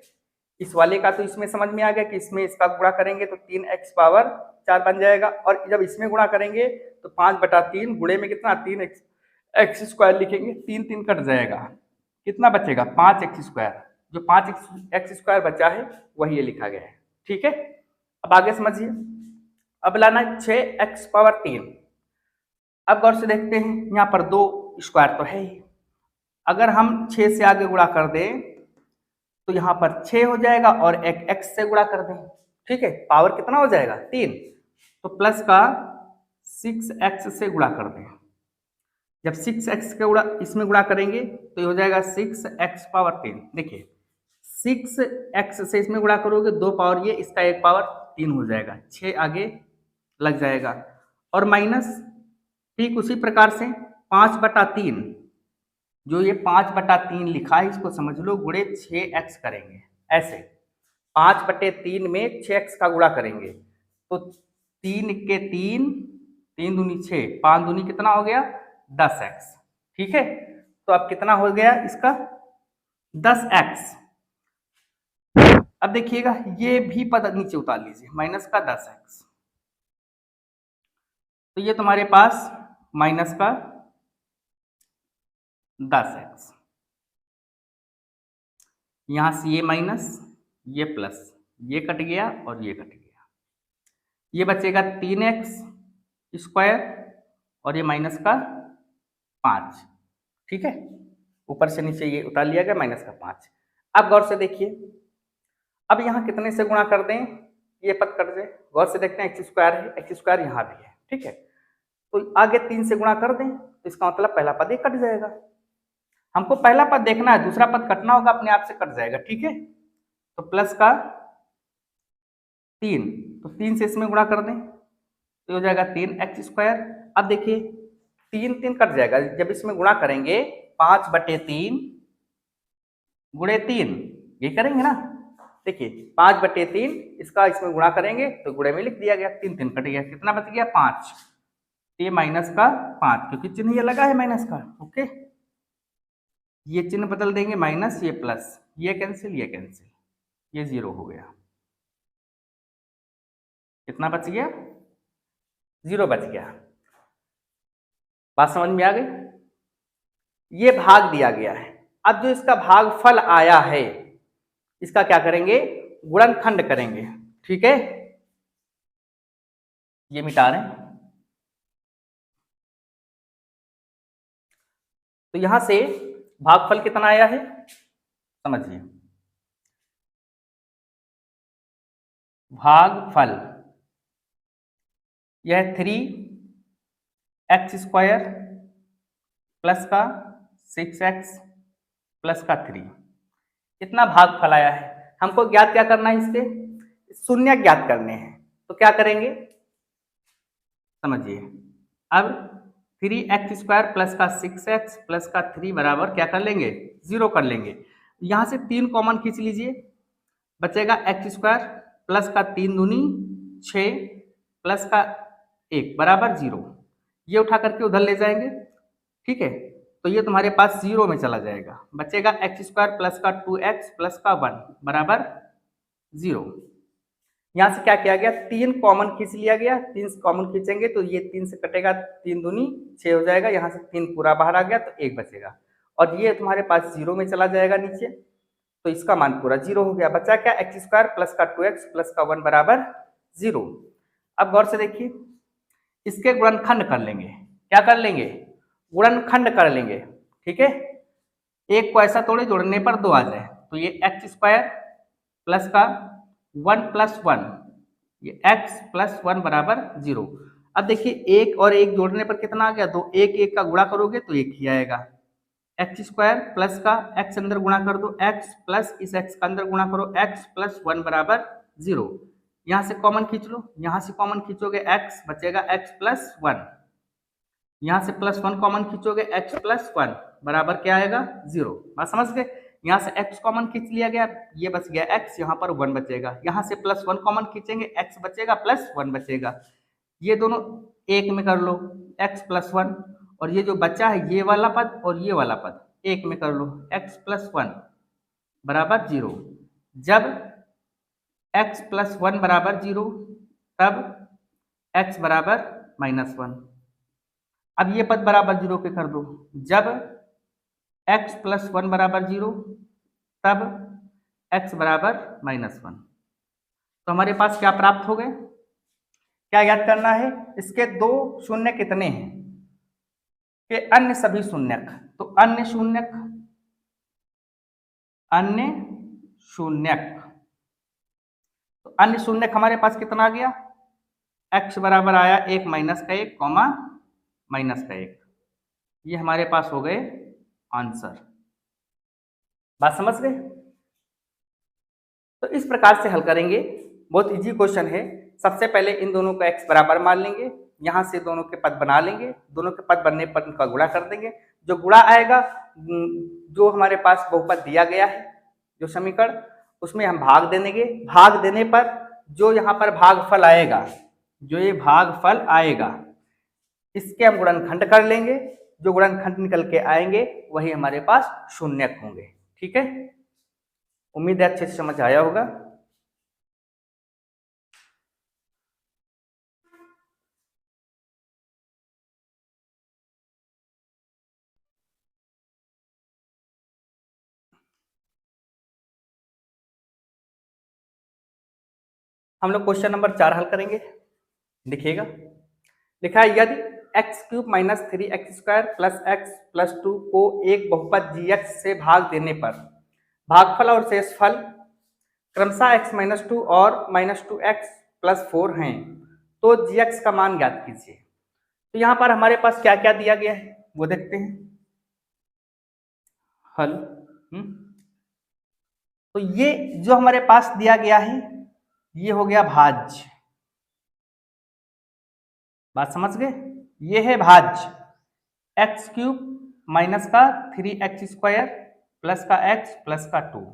A: इस वाले का तो इसमें समझ में आ गया कि इसमें इसका गुणा करेंगे तो 3x⁴ बन जाएगा, और जब इसमें गुणा करेंगे तो 5/3 गुणे में कितना, 3x² लिखेंगे, 3 3 कट जाएगा, कितना बचेगा, 5x²। जो 5x² बचा है वही ये लिखा गया है। ठीक है, अब आगे समझिए। अब लाना है 6x⁴। अब गौर से देखते हैं, यहाँ पर 2 स्क्वायर तो है ही, अगर हम 6 से आगे गुणा कर दें तो यहाँ पर 6 हो जाएगा, और एक x से गुणा कर दें। ठीक है, पावर कितना हो जाएगा, 3, तो प्लस का 6x से गुणा कर दें। जब 6x के गुणा इसमें गुणा करेंगे तो ये हो जाएगा 6x⁴। देखिए 6x से इसमें गुणा करोगे, 2 पावर ये, इसका 1 पावर 3 हो जाएगा, 6 आगे लग जाएगा, और माइनस ठीक उसी प्रकार से 5/3, जो ये 5/3 लिखा है इसको समझ लो, गुणे 6x करेंगे। ऐसे 5/3 में 6x का गुणा करेंगे तो 3 के 3, 3 दूनी 6, 5 दूनी कितना हो गया, 10x। ठीक है, तो अब कितना हो गया इसका, 10x। अब देखिएगा ये भी पद नीचे उतार लीजिए, माइनस का 10x, तो ये तुम्हारे पास माइनस का 10x, यहां से ये माइनस, ये प्लस, ये कट गया और ये कट गया, ये बचेगा 3x² और ये माइनस का 5। ठीक है, ऊपर से नीचे ये उतार लिया गया, माइनस का 5। अब गौर से देखिए, अब यहाँ कितने से गुणा कर दें ये पद कट जाए। गौर से देखते हैं एक्स स्क्वायर है, एक्स स्क्वायर यहाँ भी है, ठीक है, तो आगे 3 से गुणा कर दें तो इसका मतलब पहला पद ये कट जाएगा। हमको पहला पद देखना है, दूसरा पद कटना होगा, अपने आप से कट जाएगा, ठीक है। तो प्लस का 3, तो 3 से इसमें गुणा कर दें तो हो जाएगा 3 एक्स स्क्वायर। अब देखिए 3 3 कट जाएगा, जब इसमें गुणा करेंगे 5/3 गुणे 3, ये करेंगे ना, देखिए 5/3 इसका इसमें गुणा करेंगे तो गुणे में लिख दिया गया, 3 3 कट गया, कितना बच गया 5, ये माइनस का 5 क्योंकि चिन्ह ये लगा है माइनस का, ओके। ये चिन्ह बदल देंगे माइनस, ये प्लस, ये कैंसिल, ये कैंसिल, ये 0 हो गया, कितना बच गया 0 बच गया। बात समझ में आ गई। ये भाग दिया गया है, अब जो इसका भागफल आया है इसका क्या करेंगे, गुणनखंड करेंगे, ठीक है। ये मिटा रहे हैं, तो यहां से भागफल कितना आया है समझिए, भागफल यह 3x स्क्वायर प्लस का 6x प्लस का 3, इतना भागफल आया है। हमको ज्ञात क्या करना है, इससे शून्य ज्ञात करने हैं, तो क्या करेंगे समझिए। अब 3x स्क्वायर प्लस का 6x प्लस का 3 बराबर क्या कर लेंगे 0 कर लेंगे। यहां से 3 कॉमन खींच लीजिए, बचेगा एक्स स्क्वायर प्लस का 3 दूनी 6 प्लस का 1 बराबर 0, ये उठा करके उधर ले जाएंगे, ठीक है, तो ये तुम्हारे पास 0 में चला जाएगा, बचेगा एक्स स्क्वायर प्लस का 2x प्लस का 1 बराबर 0। यहाँ से क्या किया गया, 3 कॉमन खींच लिया गया, 3 कॉमन खींचेंगे तो ये 3 से कटेगा, 3 दूनी 6 हो जाएगा, यहाँ से 3 पूरा बाहर आ गया तो 1 बचेगा, और ये तुम्हारे पास 0 में चला जाएगा नीचे, तो इसका मान पूरा 0 हो गया। बचा क्या, एक्स स्क्वायर प्लस का 2x प्लस का 1 बराबर 0। अब गौर से देखिए, इसके गुणनखंड कर लेंगे, क्या कर लेंगे, गुणनखंड कर लेंगे, ठीक है। एक को ऐसा तोड़े जोड़ने पर 2 आ जाए, तो ये एक्स स्क्वायर प्लस का 1 प्लस 1, ये x प्लस 1 बराबर 0। अब देखिए 1 और 1 जोड़ने पर कितना आ गया, 2, 1 1 का गुणा करोगे तो 1 ही आएगा, एक्स स्क्वायर प्लस का x अंदर गुणा कर दो x प्लस इस x का अंदर गुणा करो x प्लस 1 बराबर 0। यहाँ से कॉमन खींच लो, यहाँ से कॉमन खींचोगे x बचेगा x प्लस 1, यहाँ से प्लस 1 कॉमन खींचोगे x प्लस 1 बराबर क्या आएगा 0। बात समझ गए, यहाँ से x कॉमन खींच लिया गया, ये बच गया x, यहाँ पर 1 बचेगा, यहाँ से प्लस 1 कॉमन खींचेंगे x बचेगा प्लस 1 बचेगा, ये दोनों एक में कर लो x प्लस 1, और ये जो बचा है ये वाला पद और ये वाला पद एक में कर लो, x प्लस 1 बराबर 0। जब x प्लस 1 बराबर 0 तब x बराबर -1। अब ये पद बराबर 0 के कर दो, जब x प्लस 1 बराबर 0 तब x बराबर -1। तो हमारे पास क्या प्राप्त हो गए, क्या याद करना है, इसके 2 शून्य कितने हैं, कि अन्य सभी शून्यक, तो अन्य शून्यक, अन्य शून्यक, तो अन्य शून्यक हमारे पास कितना आ गया, x बराबर आया 1 माइनस का 1 कॉमा माइनस का 1, ये हमारे पास हो गए आंसर। बात समझ गए। तो इस प्रकार से हल करेंगे, बहुत इजी क्वेश्चन है। सबसे पहले इन दोनों को x बराबर मान लेंगे, यहाँ से दोनों के पद बना लेंगे, दोनों के पद बनने पर उनका गुणा कर देंगे, जो गुणा आएगा, जो हमारे पास बहुपद दिया गया है जो समीकरण, उसमें हम भाग दे देंगे, भाग देने पर जो यहाँ पर भागफल आएगा, जो ये भागफल आएगा इसके हम गुणनखंड कर लेंगे, जो गुणनखंड निकल के आएंगे वही हमारे पास शून्यक होंगे, ठीक है। उम्मीद है अच्छे से समझ आया होगा। हम लोग क्वेश्चन नंबर 4 हल करेंगे, लिखिएगा। लिखा है, यदि x³ minus 3x² plus x plus 2 को एक बहुपद gx से भाग देने पर भागफल और शेषफल क्रमशः x माइनस टू और माइनस टू एक्स प्लस 4 हैं, तो gx का मान ज्ञात कीजिए। तो यहाँ पर हमारे पास क्या क्या दिया गया है वो देखते हैं। हल तो ये जो हमारे पास दिया गया है ये हो गया भाज्य, बात समझ गए। ये है भाज्य एक्स क्यूब माइनस का 3x² प्लस का x प्लस का 2,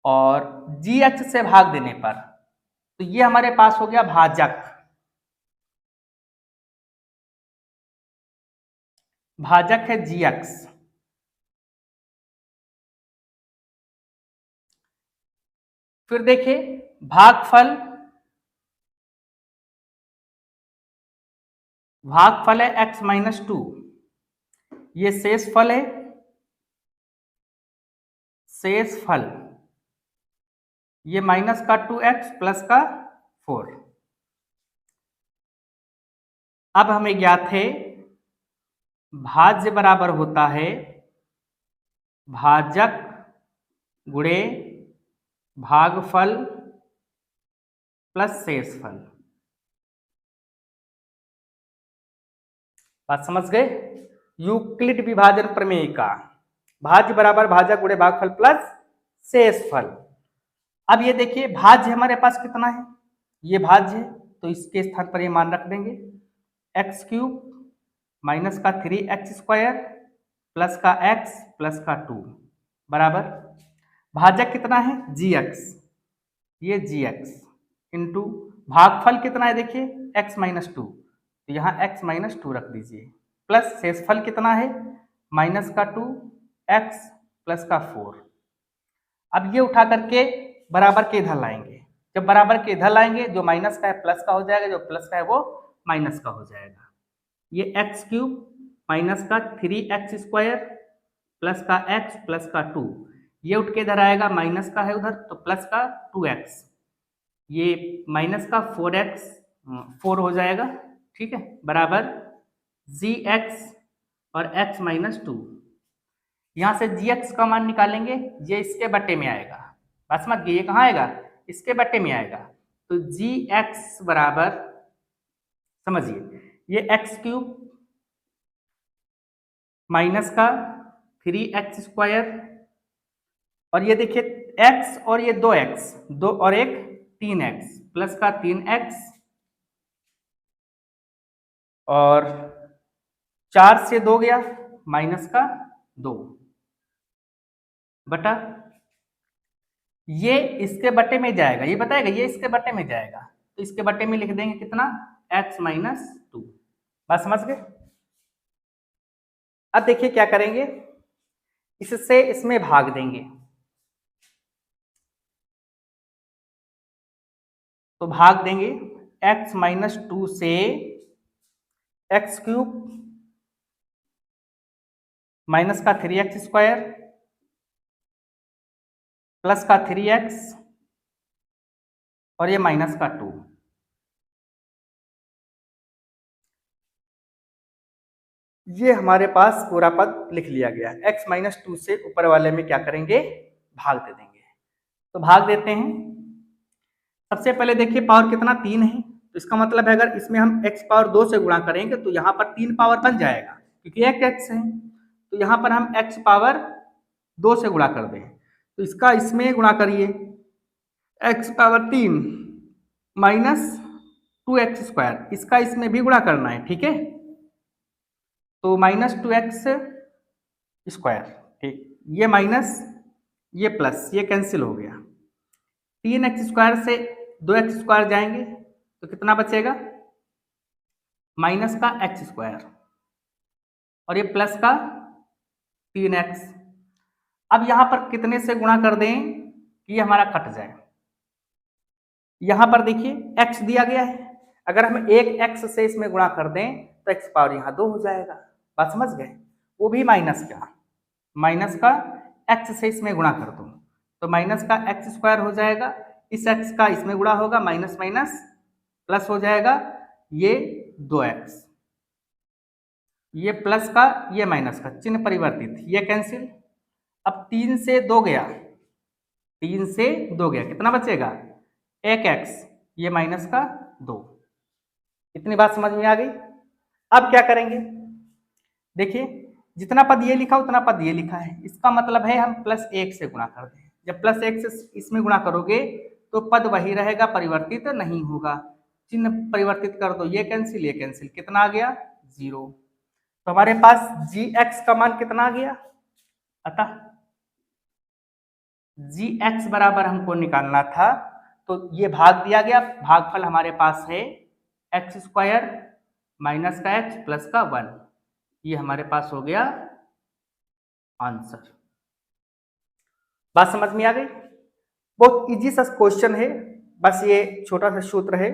A: और gh से भाग देने पर तो ये हमारे पास हो गया भाजक, भाजक है gx। फिर देखिए भागफल, भागफल है x माइनस टू, ये शेषफल है, शेषफल ये माइनस का 2x प्लस का 4। अब हमें ज्ञात है भाज्य बराबर होता है भाजक गुणे भागफल प्लस शेषफल, बात समझ गए। यूक्लिड विभाजन प्रमेय का भाज्य बराबर भाजक गुणे भागफल प्लस शेषफल। अब ये देखिए भाज्य हमारे पास कितना है, ये भाज्य है तो इसके स्थान पर ये मान रख देंगे एक्स क्यूब माइनस का 3x² प्लस का x प्लस का 2 बराबर भाजक कितना है gx, ये gx इंटू भागफल कितना है देखिए x माइनस टू, तो यहाँ x माइनस टू रख दीजिए, प्लस शेषफल कितना है माइनस का 2x प्लस का 4। अब ये उठा करके बराबर के इधर लाएंगे, जब बराबर के इधर लाएंगे जो माइनस का है प्लस का हो जाएगा, जो प्लस का है वो माइनस का हो जाएगा। ये एक्स क्यूब माइनस का 3x² प्लस का x प्लस का 2, ये उठ के इधर आएगा, माइनस का है उधर तो प्लस का 2x, ये माइनस का 4x 4 हो जाएगा, ठीक है, बराबर gx और x माइनस 2। यहाँ से gx का मान निकालेंगे, ये इसके बट्टे में आएगा, बस मत ये कहाँ आएगा, इसके बट्टे में आएगा। तो gx बराबर समझिए ये एक्स क्यूब माइनस का 3x² और ये देखिए x और ये 2x, 2 और 1 3x प्लस का 3x और 4 से 2 गया माइनस का 2 बटा, ये इसके बट्टे में जाएगा, ये बताएगा ये इसके बट्टे में जाएगा, तो इसके बट्टे में लिख देंगे कितना x माइनस 2, बात समझ गए। अब देखिए क्या करेंगे, इससे इसमें भाग देंगे, तो भाग देंगे x माइनस 2 से एक्स क्यूब माइनस का 3x² प्लस का 3x और ये माइनस का 2, ये हमारे पास पूरा पद लिख लिया गया। x माइनस 2 से ऊपर वाले में क्या करेंगे, भाग दे देंगे, तो भाग देते हैं। सबसे पहले देखिए पावर कितना 3 है, तो इसका मतलब है अगर इसमें हम x पावर 2 से गुणा करेंगे तो यहाँ पर 3 पावर बन जाएगा, क्योंकि एक x है, तो यहाँ पर हम x पावर 2 से गुणा कर दें, तो इसका इसमें गुणा करिए x पावर 3 माइनस 2x², इसका इसमें भी गुणा करना है, ठीक है, तो माइनस 2x², ठीक, ये माइनस ये प्लस ये कैंसिल हो गया, 3x² से 2x² जाएंगे तो कितना बचेगा माइनस का x² और ये प्लस का 3x। अब यहाँ पर कितने से गुणा कर दें कि ये हमारा कट जाए, यहाँ पर देखिए x दिया गया है, अगर हम एक x से इसमें गुणा कर दें तो x पावर यहाँ 2 हो जाएगा, बात समझ गए, वो भी माइनस का, माइनस का x से इसमें गुणा कर दूं तो माइनस का x² हो जाएगा, इस x का इसमें गुणा होगा, माइनस माइनस प्लस हो जाएगा, ये 2x, ये प्लस का ये माइनस का चिन्ह परिवर्तित, ये कैंसिल, अब 3 से 2 गया, 3 से 2 गया, कितना बचेगा? 1x, ये माइनस का 2। इतनी बात समझ में आ गई? अब क्या करेंगे? देखिए, जितना पद ये लिखा उतना पद ये लिखा है, इसका मतलब है हम +1 से गुणा कर दें। जब +1 से इसमें गुणा करोगे तो पद वही रहेगा, परिवर्तित नहीं होगा। चिन्ह परिवर्तित कर दो, ये कैंसिल, कितना आ गया? 0। तो हमारे पास gx का मान कितना आ गया? अतः gx बराबर हमको निकालना था, तो ये भाग दिया गया, भागफल हमारे पास है x² माइनस का x प्लस का 1। ये हमारे पास हो गया आंसर। बात समझ में आ गई? बहुत इजी सा क्वेश्चन है, बस ये छोटा सा सूत्र है,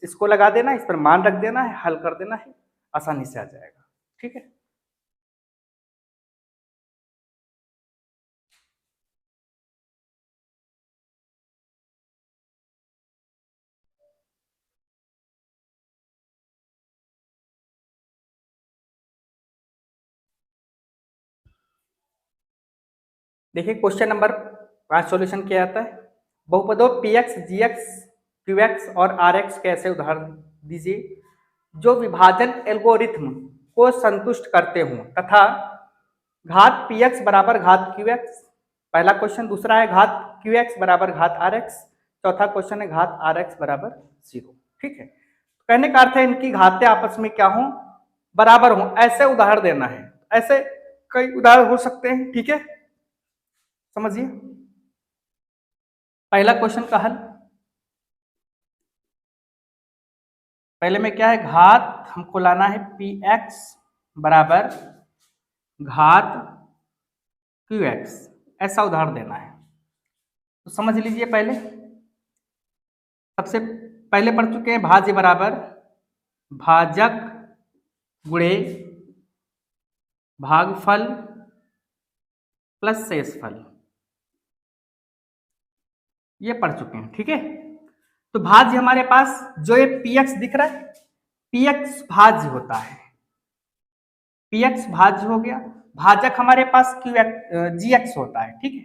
A: इसको लगा देना, इस पर मान रख देना है, हल कर देना है, आसानी से आ जाएगा। ठीक है, देखिए क्वेश्चन नंबर 5 सॉल्यूशन क्या आता है। बहुपदों px, gx, qx और rx कैसे उदाहरण दीजिए जो विभाजन एल्गोरिथ्म को संतुष्ट करते हों तथा घात px बराबर घात qx, पहला क्वेश्चन। दूसरा है घात qx बराबर घात rx। चौथा क्वेश्चन है घात rx बराबर 0। ठीक है, कहने का अर्थ है इनकी घातें आपस में क्या हों? बराबर हों, ऐसे उदाहरण देना है। ऐसे कई उदाहरण हो सकते हैं। ठीक है, समझिए पहला क्वेश्चन का हल। पहले में क्या है? घात हमको लाना है px बराबर घात qx, ऐसा उदाहरण देना है। तो समझ लीजिए, पहले सबसे पहले पढ़ चुके हैं भाज्य बराबर भाजक गुणे भागफल प्लस शेषफल, ये पढ़ चुके हैं। ठीक है, तो भाज्य हमारे पास जो ये px दिख रहा है, px भाज्य होता है, px भाज्य हो गया। भाजक हमारे पास gx होता है। ठीक है,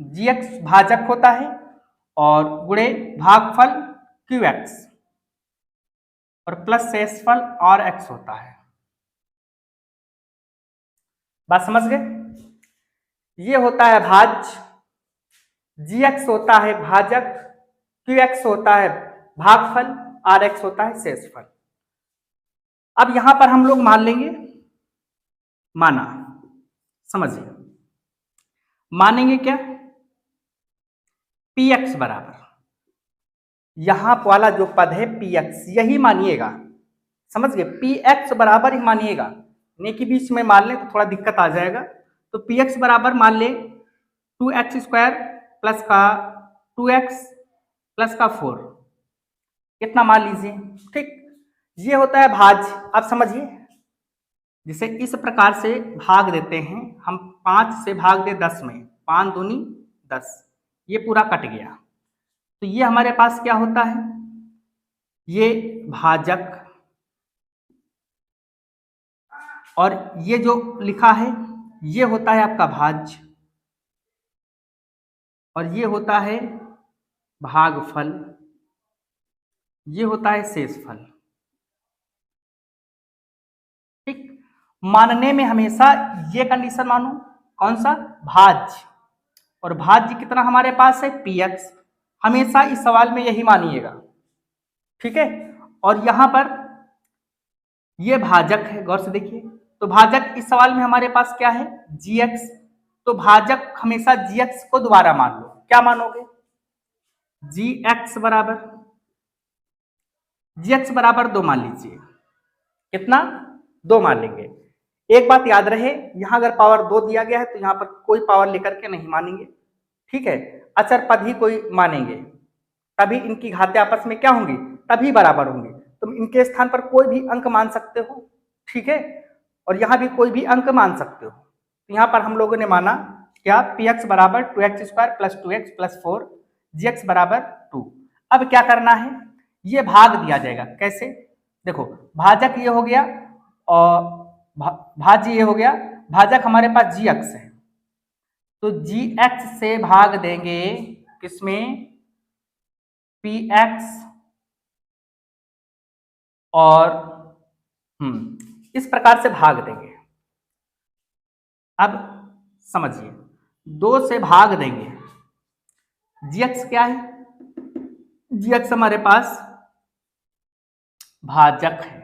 A: gx भाजक होता है और गुणे भागफल qx और प्लस शेषफल rx होता है। बात समझ गए? ये होता है भाज्य, gx होता है भाजक, qx होता है भागफल, rx होता है शेषफल। अब यहां पर हम लोग मान लेंगे, माना, समझिए, मानेंगे क्या? px बराबर यहां वाला जो पद है px, यही मानिएगा, समझ गए? px बराबर ही मानिएगा, नहीं कि बीच में मान ले तो थोड़ा दिक्कत आ जाएगा। तो px बराबर मान ले 2x² प्लस का 2x प्लस का 4, इतना मान लीजिए। ठीक, ये होता है भाज्य। आप समझिए, जिसे इस प्रकार से भाग देते हैं हम, 5 से भाग दे 10 में, 5 दूनी 10, ये पूरा कट गया। तो ये हमारे पास क्या होता है? ये भाजक, और ये जो लिखा है ये होता है आपका भाज्य, और ये होता है भागफल, ये होता है शेषफल। ठीक, मानने में हमेशा ये कंडीशन मानो, कौन सा? भाज्य, और भाज्य कितना हमारे पास है? px, हमेशा इस सवाल में यही मानिएगा। ठीक है, और यहां पर ये भाजक है, गौर से देखिए। तो भाजक इस सवाल में हमारे पास क्या है? gx, तो भाजक हमेशा gx को दोबारा मान लो। क्या मानोगे? gx बराबर 2 मान लीजिए। कितना? 2 मान लेंगे। एक बात याद रहे, यहां अगर पावर 2 दिया गया है तो यहां पर कोई पावर लेकर के नहीं मानेंगे। ठीक है, अचर पद ही कोई मानेंगे, तभी इनकी घातें आपस में क्या होंगी? तभी बराबर होंगी। तुम इनके स्थान पर कोई भी अंक मान सकते हो। ठीक है, और यहां भी कोई भी अंक मान सकते हो। तो यहां पर हम लोगों ने माना क्या? px बराबर 2x² plus 2x plus 4, gx बराबर 2। अब क्या करना है? ये भाग दिया जाएगा। कैसे? देखो, भाजक ये हो गया और भाज्य ये हो गया। भाजक हमारे पास gx है, तो जी एक्स से भाग देंगे किसमें, पी एक्स, और इस प्रकार से भाग देंगे। अब समझिए, 2 से भाग देंगे, जी एक्स क्या है, जी एक्स हमारे पास भाजक है,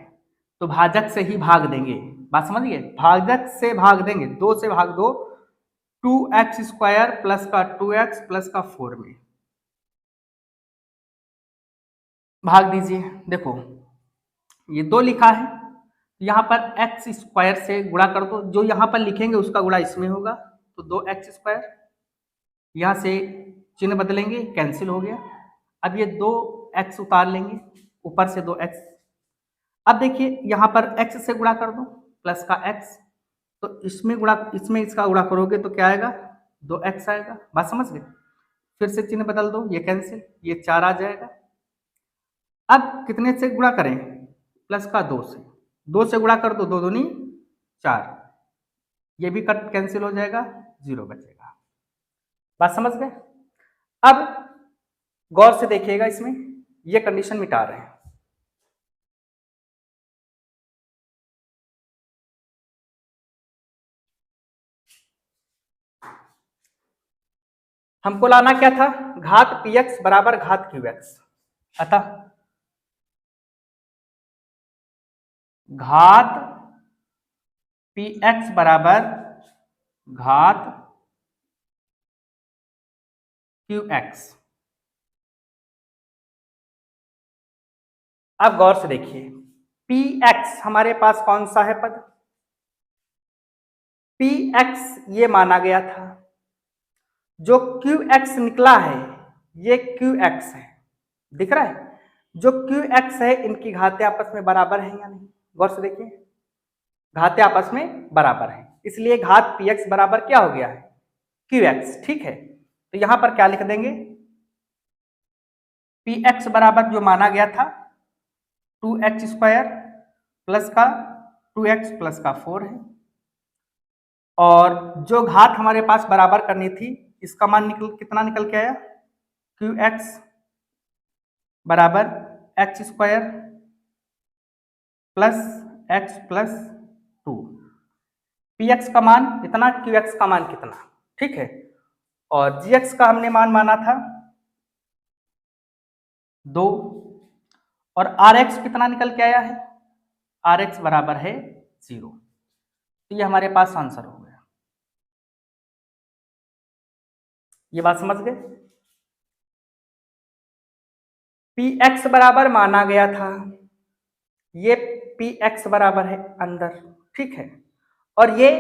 A: तो भाजक से ही भाग देंगे। बात समझिए, भाजक से भाग देंगे, 2 से भाग दो, 2x² प्लस का 2x प्लस का 4 में भाग दीजिए। देखो ये 2 लिखा है, यहाँ पर x² से गुणा कर दो, जो यहाँ पर लिखेंगे उसका गुणा इसमें होगा, तो 2x², यहाँ से चिन्ह बदलेंगे, कैंसिल हो गया। अब ये 2x उतार लेंगे, ऊपर से 2x। अब देखिए यहाँ पर x से गुणा कर दो, प्लस का x, तो इसमें गुणा, इसमें इसका गुणा करोगे तो क्या आएगा, 2x आएगा। बात समझ गए। फिर से चिन्ह बदल दो, ये कैंसिल, ये 4 आ जाएगा। अब कितने से गुणा करें, प्लस का 2 से, 2 से गुणा कर दो, 2 दूनी 4, ये भी कट कैंसिल हो जाएगा, 0 बचेगा। बात समझ गए। अब गौर से देखिएगा, इसमें ये कंडीशन मिटा रहे हैं। हमको लाना क्या था, घात px बराबर घात qx, अतः घात px बराबर घात qx। अब गौर से देखिए, px हमारे पास कौन सा है पद, px ये माना गया था, जो qx निकला है ये qx है, दिख रहा है, जो qx है इनकी घातें आपस में बराबर है या नहीं, गौर से देखिए, घातें आपस में बराबर है, इसलिए घात px बराबर क्या हो गया है, qx। ठीक है, तो यहां पर क्या लिख देंगे, px बराबर जो माना गया था 2x² प्लस का 2x प्लस का 4 है, और जो घात हमारे पास बराबर करनी थी इसका मान कितना निकल के आया, qx बराबर x² plus x plus 2, px का मान कितना, qx का मान कितना, ठीक है, और gx का हमने मान माना था 2, और rx कितना निकल के आया है, rx बराबर है 0, तो ये हमारे पास आंसर हो गया। ये बात समझ गए। px बराबर माना गया था, ये px बराबर है अंदर, ठीक है, और ये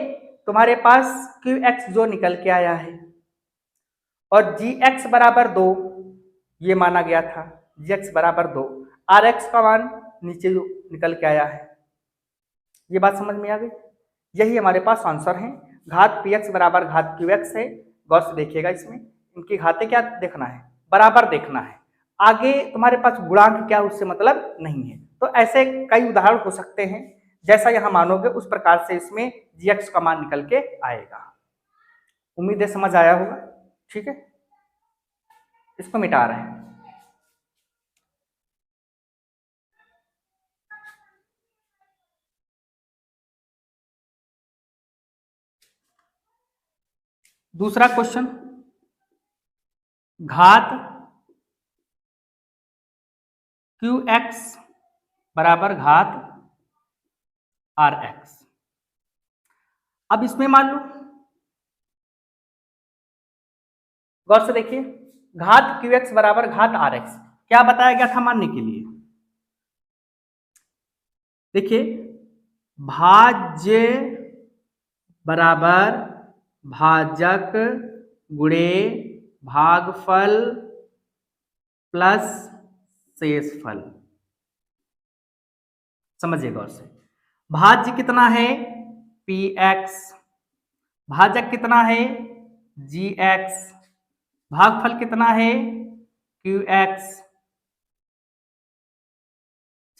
A: तुम्हारे पास qx जो निकल के आया है, और gx बराबर 2 ये माना गया था, gx बराबर 2, rx का मान नीचे जो निकल के आया है। ये बात समझ में आ गई, यही हमारे पास आंसर है, घात px बराबर घात qx है। गौर से देखिएगा, इसमें इनकी घातें क्या देखना है, बराबर देखना है, आगे तुम्हारे पास गुणांक क्या उससे मतलब नहीं है। तो ऐसे कई उदाहरण हो सकते हैं, जैसा यहां मानोगे उस प्रकार से इसमें gx का मान निकल के आएगा। उम्मीद है समझ आया होगा, ठीक है, इसको मिटा रहे हैं। दूसरा क्वेश्चन, घात qx बराबर घात rx। अब इसमें मान लो, गौर से देखिए, घात qx बराबर घात rx क्या बताया गया था मानने के लिए, देखिए भाज्य बराबर भाजक गुणे भागफल प्लस शेषफल। समझिए गौर से, भाज्य कितना है px, भाजक कितना है gx, भागफल कितना है qx,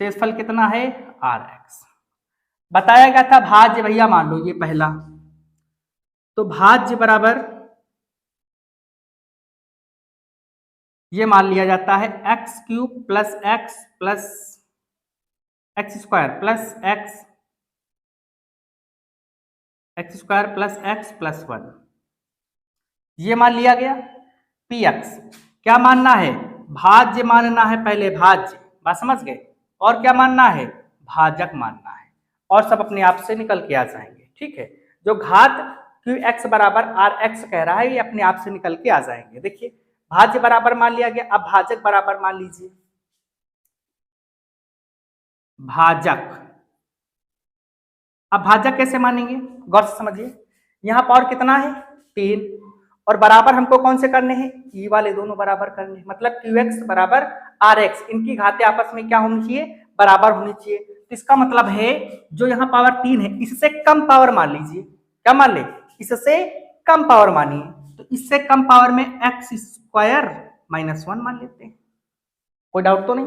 A: शेषफल कितना है rx। बताया गया था भाज्य, भैया मान लो ये पहला, तो भाज्य बराबर ये मान लिया जाता है x cube plus x square plus x plus one, ये मान लिया गया। पी एक्स क्या मानना है, भाज्य मानना है, पहले भाज्य, बात समझ गए, और क्या मानना है, भाजक मानना है, और सब अपने आप से निकल के आ जाएंगे। ठीक है, जो घात क्यू एक्स बराबर आर एक्स कह रहा है ये अपने आप से निकल के आ जाएंगे। देखिए भाज्य बराबर मान लिया गया, अब भाजक बराबर मान लीजिए, भाजक। अब भाजक कैसे मानेंगे, गौर से समझिए, यहाँ पावर कितना है 3, और बराबर हमको कौन से करने हैं, ई वाले दोनों बराबर करने हैं, मतलब क्यू एक्स बराबर आर एक्स, इनकी घातें आपस में क्या होनी चाहिए, बराबर होनी चाहिए। तो इसका मतलब है जो यहाँ पावर 3 है इससे कम पावर मान लीजिए, क्या मान ले, इससे कम पावर मानिए, तो इससे कम पावर में एक्स स्क्वायर माइनस 1 मान लेते हैं, कोई डाउट तो नहीं,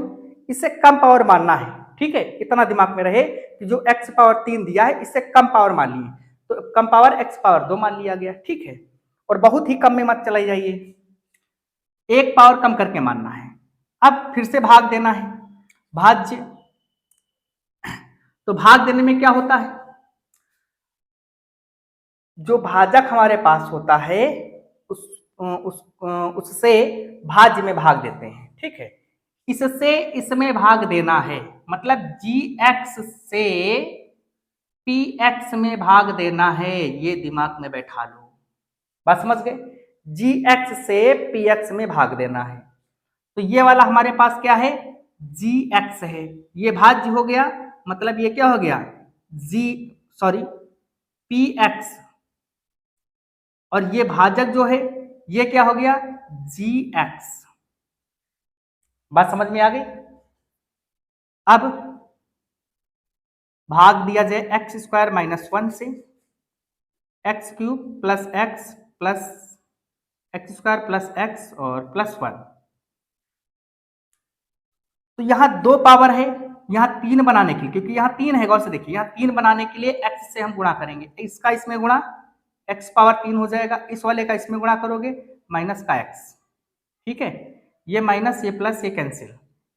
A: इससे कम पावर मानना है। ठीक है, इतना दिमाग में रहे कि जो x पावर 3 दिया है इससे कम पावर मान लिए, तो कम पावर x पावर 2 मान लिया गया। ठीक है, और बहुत ही कम में मत चले जाइए, एक पावर कम करके मानना है। अब फिर से भाग देना है, भाज्य, तो भाग देने में क्या होता है, जो भाजक हमारे पास होता है उससे भाज्य में भाग देते हैं। ठीक है, इससे इसमें भाग देना है, मतलब gx से px में भाग देना है, ये दिमाग में बैठा लो, बात समझ गए, gx से px में भाग देना है। तो ये वाला हमारे पास क्या है, gx है, ये भाज्य हो गया, मतलब ये क्या हो गया, px, और ये भाजक जो है ये क्या हो गया, gx। बात समझ में आ गई। अब भाग दिया जाए एक्स स्क्वायर माइनस 1 से, x cube plus x square plus x और प्लस 1, तो यहां 2 पावर है, यहां 3 बनाने के लिए, क्योंकि यहां 3 है, गौर से देखिए, यहां 3 बनाने के लिए एक्स से हम गुणा करेंगे, इसका इसमें गुणा, एक्स पावर 3 हो जाएगा, इस वाले का इसमें गुणा करोगे माइनस का एक्स। ठीक है, ये माइनस ये प्लस ये कैंसिल,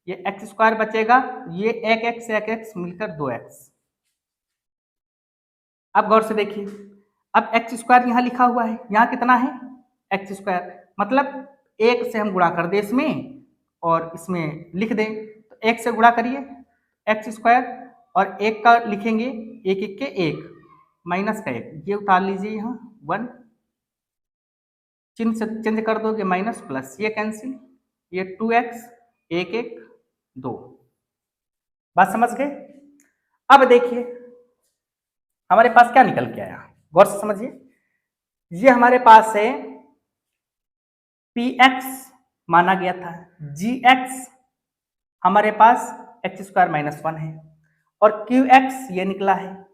A: ये एक्स स्क्वायर बचेगा, ये एक एक्स मिलकर 2x। अब गौर से देखिए, अब एक्स स्क्वायर यहाँ लिखा हुआ है, यहाँ कितना है एक्स स्क्वायर, मतलब एक से हम गुणा कर दे इसमें और इसमें लिख दें, तो एक से गुणा करिए एक्स स्क्वायर, और एक का लिखेंगे एक एक के एक, माइनस का एक, ये उतार लीजिए यहाँ 1, चिन्ह से चेंज कर दोगे माइनस प्लस, ये कैंसिल, ये 2x एक एक 2, बात समझ गए। अब देखिए हमारे पास क्या निकल के आया, गौर से समझिए, ये हमारे पास है px माना गया था, gx हमारे पास एक्स स्क्वायर माइनस 1 है, और qx ये निकला है,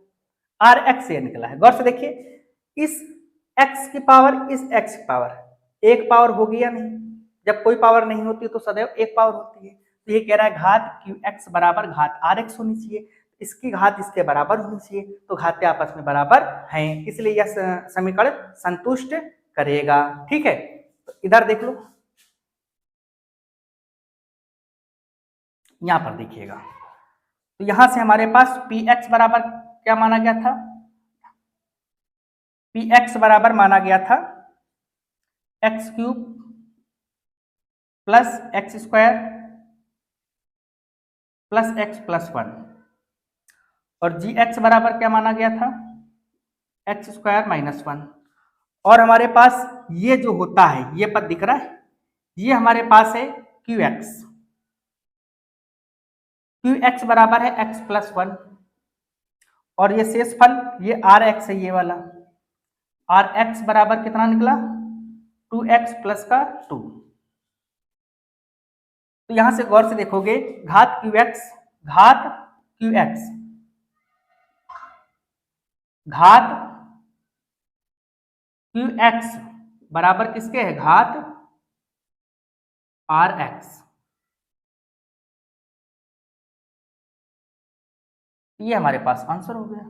A: rx ये निकला है। गौर से देखिए, इस x की पावर इस x की पावर एक पावर होगी या नहीं, जब कोई पावर नहीं होती तो सदैव एक पावर होती है, तो ये कह रहा है घात qx बराबर घात rx होनी चाहिए, इसकी घात इसके बराबर होनी चाहिए, तो घातें आपस में बराबर हैं, इसलिए यह समीकरण संतुष्ट करेगा। ठीक है, तो इधर देख लो, यहां पर देखिएगा, तो यहां से हमारे पास px बराबर क्या माना गया था, px बराबर माना गया था x cube plus x square plus x plus 1, और gx बराबर क्या माना गया था एक्स स्क्वायर माइनस 1, और हमारे पास ये जो होता है ये पद दिख रहा है, ये हमारे पास है qx बराबर है x प्लस 1, और ये शेष फल ये rx है, ये वाला rx बराबर कितना निकला 2x प्लस का 2। तो यहां से गौर से देखोगे घात qx बराबर किसके है, घात rx, ये हमारे पास आंसर हो गया,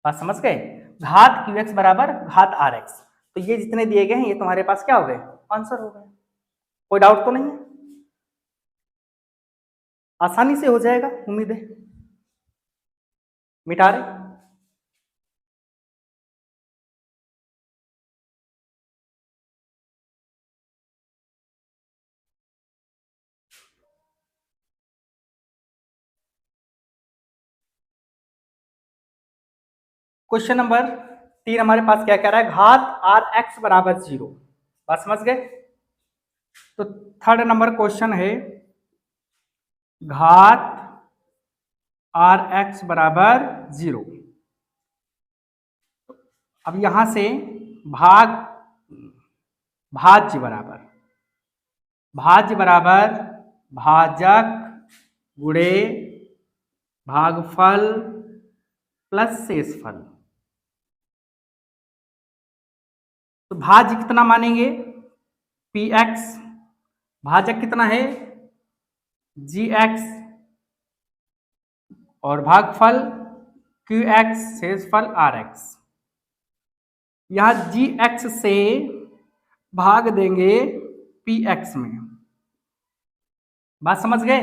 A: बात समझ गए, घात qx बराबर घात rx, तो ये जितने दिए गए हैं ये तुम्हारे पास क्या हो गए आंसर हो गया। कोई डाउट तो नहीं है? आसानी से हो जाएगा, उम्मीद है। मिटा रहे? क्वेश्चन नंबर 3 हमारे पास क्या कह रहा है, घात आर एक्स बराबर 0। बात समझ गए? तो थर्ड नंबर क्वेश्चन है घात आर एक्स बराबर 0। अब यहां से भाग भाज्य बराबर भाजक गुणे भागफल प्लस शेषफल। तो भाज्य कितना मानेंगे, पी एक्स, भाजक कितना है, जी एक्स, और भागफल क्यू एक्स, शेषफल आर एक्स। यहां जी एक्स से भाग देंगे पी एक्स में। बात समझ गए?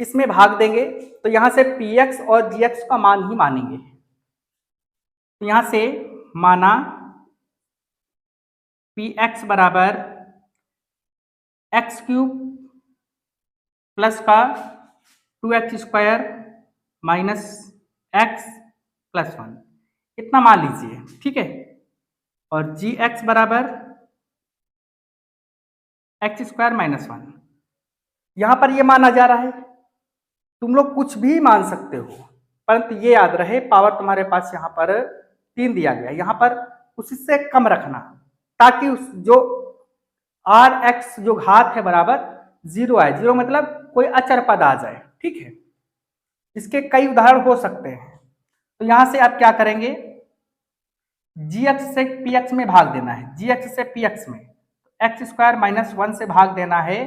A: इसमें भाग देंगे तो यहां से पी एक्स और जी एक्स का मान ही मानेंगे। तो यहां से माना पी एक्स बराबर एक्स क्यूब प्लस का 2x square minus x plus 1, इतना मान लीजिए, ठीक है। और जी एक्स बराबर एक्स स्क्वायर माइनस 1, यहां पर ये माना जा रहा है। तुम लोग कुछ भी मान सकते हो, परंतु ये याद रहे पावर तुम्हारे पास यहाँ पर 3 दिया गया, यहाँ पर उससे कम रखना, ताकि उस जो आर एक्स जो घात है बराबर 0 आए। 0 मतलब कोई अचर पद आ जाए, ठीक है। इसके कई उदाहरण हो सकते हैं। तो यहां से आप क्या करेंगे, जी एक्स से पी एक्स में भाग देना है, जी एक्स से पी एक्स में एक्स स्क्वायर माइनस 1 से भाग देना है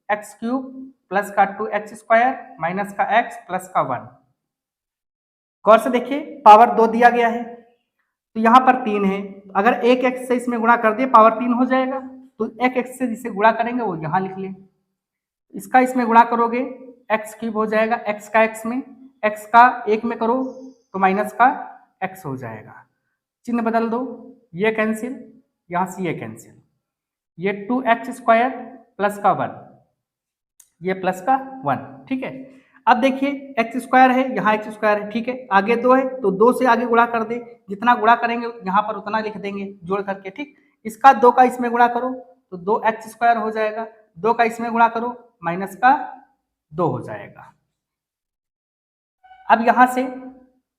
A: एक्स क्यूब प्लस का 2x स्क्वायर माइनस का x प्लस का 1। गौर से देखिए पावर 2 दिया गया है, तो यहां पर 3 है, अगर एक x से इसमें गुणा कर दिए पावर 3 हो जाएगा। तो एक x से जिसे गुणा करेंगे वो यहां लिख लें, इसका इसमें गुणा करोगे x क्यूब हो जाएगा, x का x में, x का 1 में करो तो माइनस का x हो जाएगा। चिन्ह बदल दो, ये कैंसिल, यहां से ये कैंसिल, ये 2x स्क्वायर प्लस का 1, ये प्लस का 1, ठीक है। अब देखिए एक्स स्क्वायर है, यहाँ एक्स स्क्वायर है, ठीक है। आगे 2 है तो 2 से आगे गुणा कर दे, जितना गुणा करेंगे यहाँ पर उतना लिख देंगे जोड़ करके, ठीक। इसका 2 का इसमें गुणा करो तो 2x स्क्वायर हो जाएगा, 2 का इसमें गुणा करो माइनस का 2 हो जाएगा। अब यहां से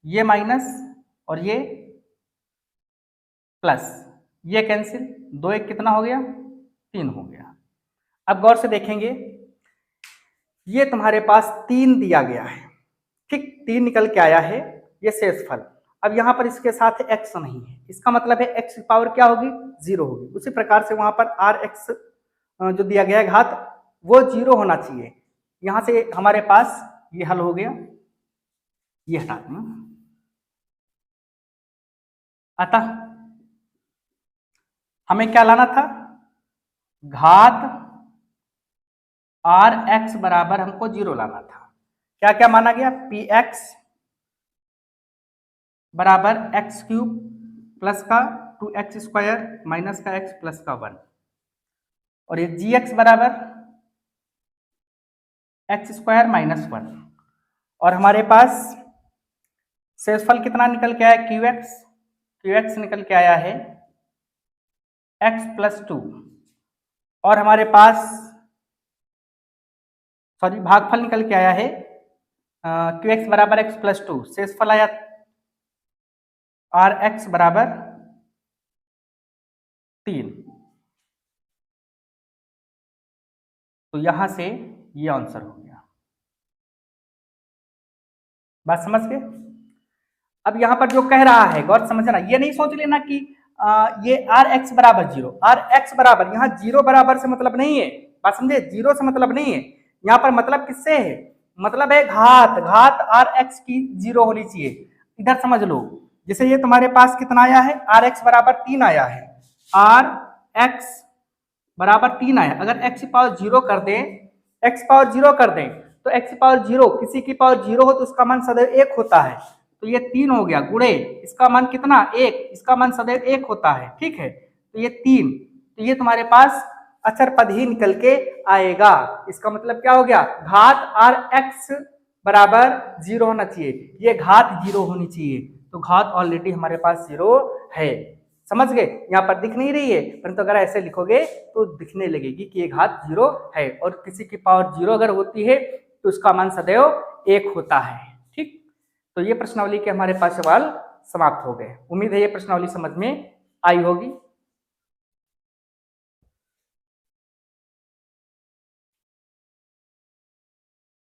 A: ये माइनस और ये प्लस, ये कैंसिल, 2 1 कितना हो गया, 3 हो गया। अब गौर से देखेंगे ये तुम्हारे पास 3 दिया गया है, ठीक, 3 निकल के आया है, ये शेषफल। अब यहाँ पर इसके साथ x नहीं है, इसका मतलब है x की पावर क्या होगी, 0 होगी। उसी प्रकार से वहां पर आर एक्स जो दिया गया है घात वो 0 होना चाहिए। यहां से हमारे पास ये हल हो गया, ये हटा दें। अतः हमें क्या लाना था, घात आर एक्स बराबर हमको 0 लाना था। क्या क्या माना गया, पी एक्स बराबर एक्स क्यूब प्लस का 2x स्क्वायर माइनस का x प्लस का 1, और ये जी एक्स बराबर एक्स स्क्वायर माइनस 1, और हमारे पास शेषफल कितना निकल के आया, क्यू एक्स निकल के आया है x प्लस 2, और हमारे पास सॉरी भागफल निकल के आया है क्यू एक्स बराबर एक्स प्लस 2, शेषफल आया आर एक्स बराबर 3। तो यहां से ये आंसर हो गया। बात समझ गए? अब यहां पर जो कह रहा है गौर समझना, ये नहीं सोच लेना कि ये आर एक्स बराबर 0, आर एक्स बराबर, यहाँ 0 बराबर से मतलब नहीं है। बात समझे, 0 से मतलब नहीं है, यहाँ पर मतलब किससे है, मतलब है घात आर एक्स की 0 होनी चाहिए। इधर समझ लो, जैसे ये तुम्हारे पास कितना आया है, आर एक्स बराबर 3 आया है, आर एक्स बराबर 3 आया। अगर x की पावर 0 कर दें, x पावर 0 कर दें तो x पावर 0, किसी की पावर 0 हो तो उसका मान सदैव 1 होता है। तो ये 3 हो गया, गुणे इसका मान कितना 1, इसका मान सदैव 1 होता है। ठीक है, तो ये 3, तो ये तुम्हारे पास अचर पद ही निकल के आएगा। इसका मतलब क्या हो गया, घात और x बराबर 0 होना चाहिए, ये घात 0 होनी चाहिए। तो घात ऑलरेडी हमारे पास 0 है। समझ गए, यहाँ पर दिख नहीं रही है, परंतु अगर ऐसे लिखोगे तो दिखने लगेगी कि ये घात 0 है। और किसी की पावर 0 अगर होती है तो उसका मान सदैव 1 होता है। ठीक, तो ये प्रश्नावली के हमारे पास सवाल समाप्त हो गए। उम्मीद है ये प्रश्नावली समझ में आई होगी।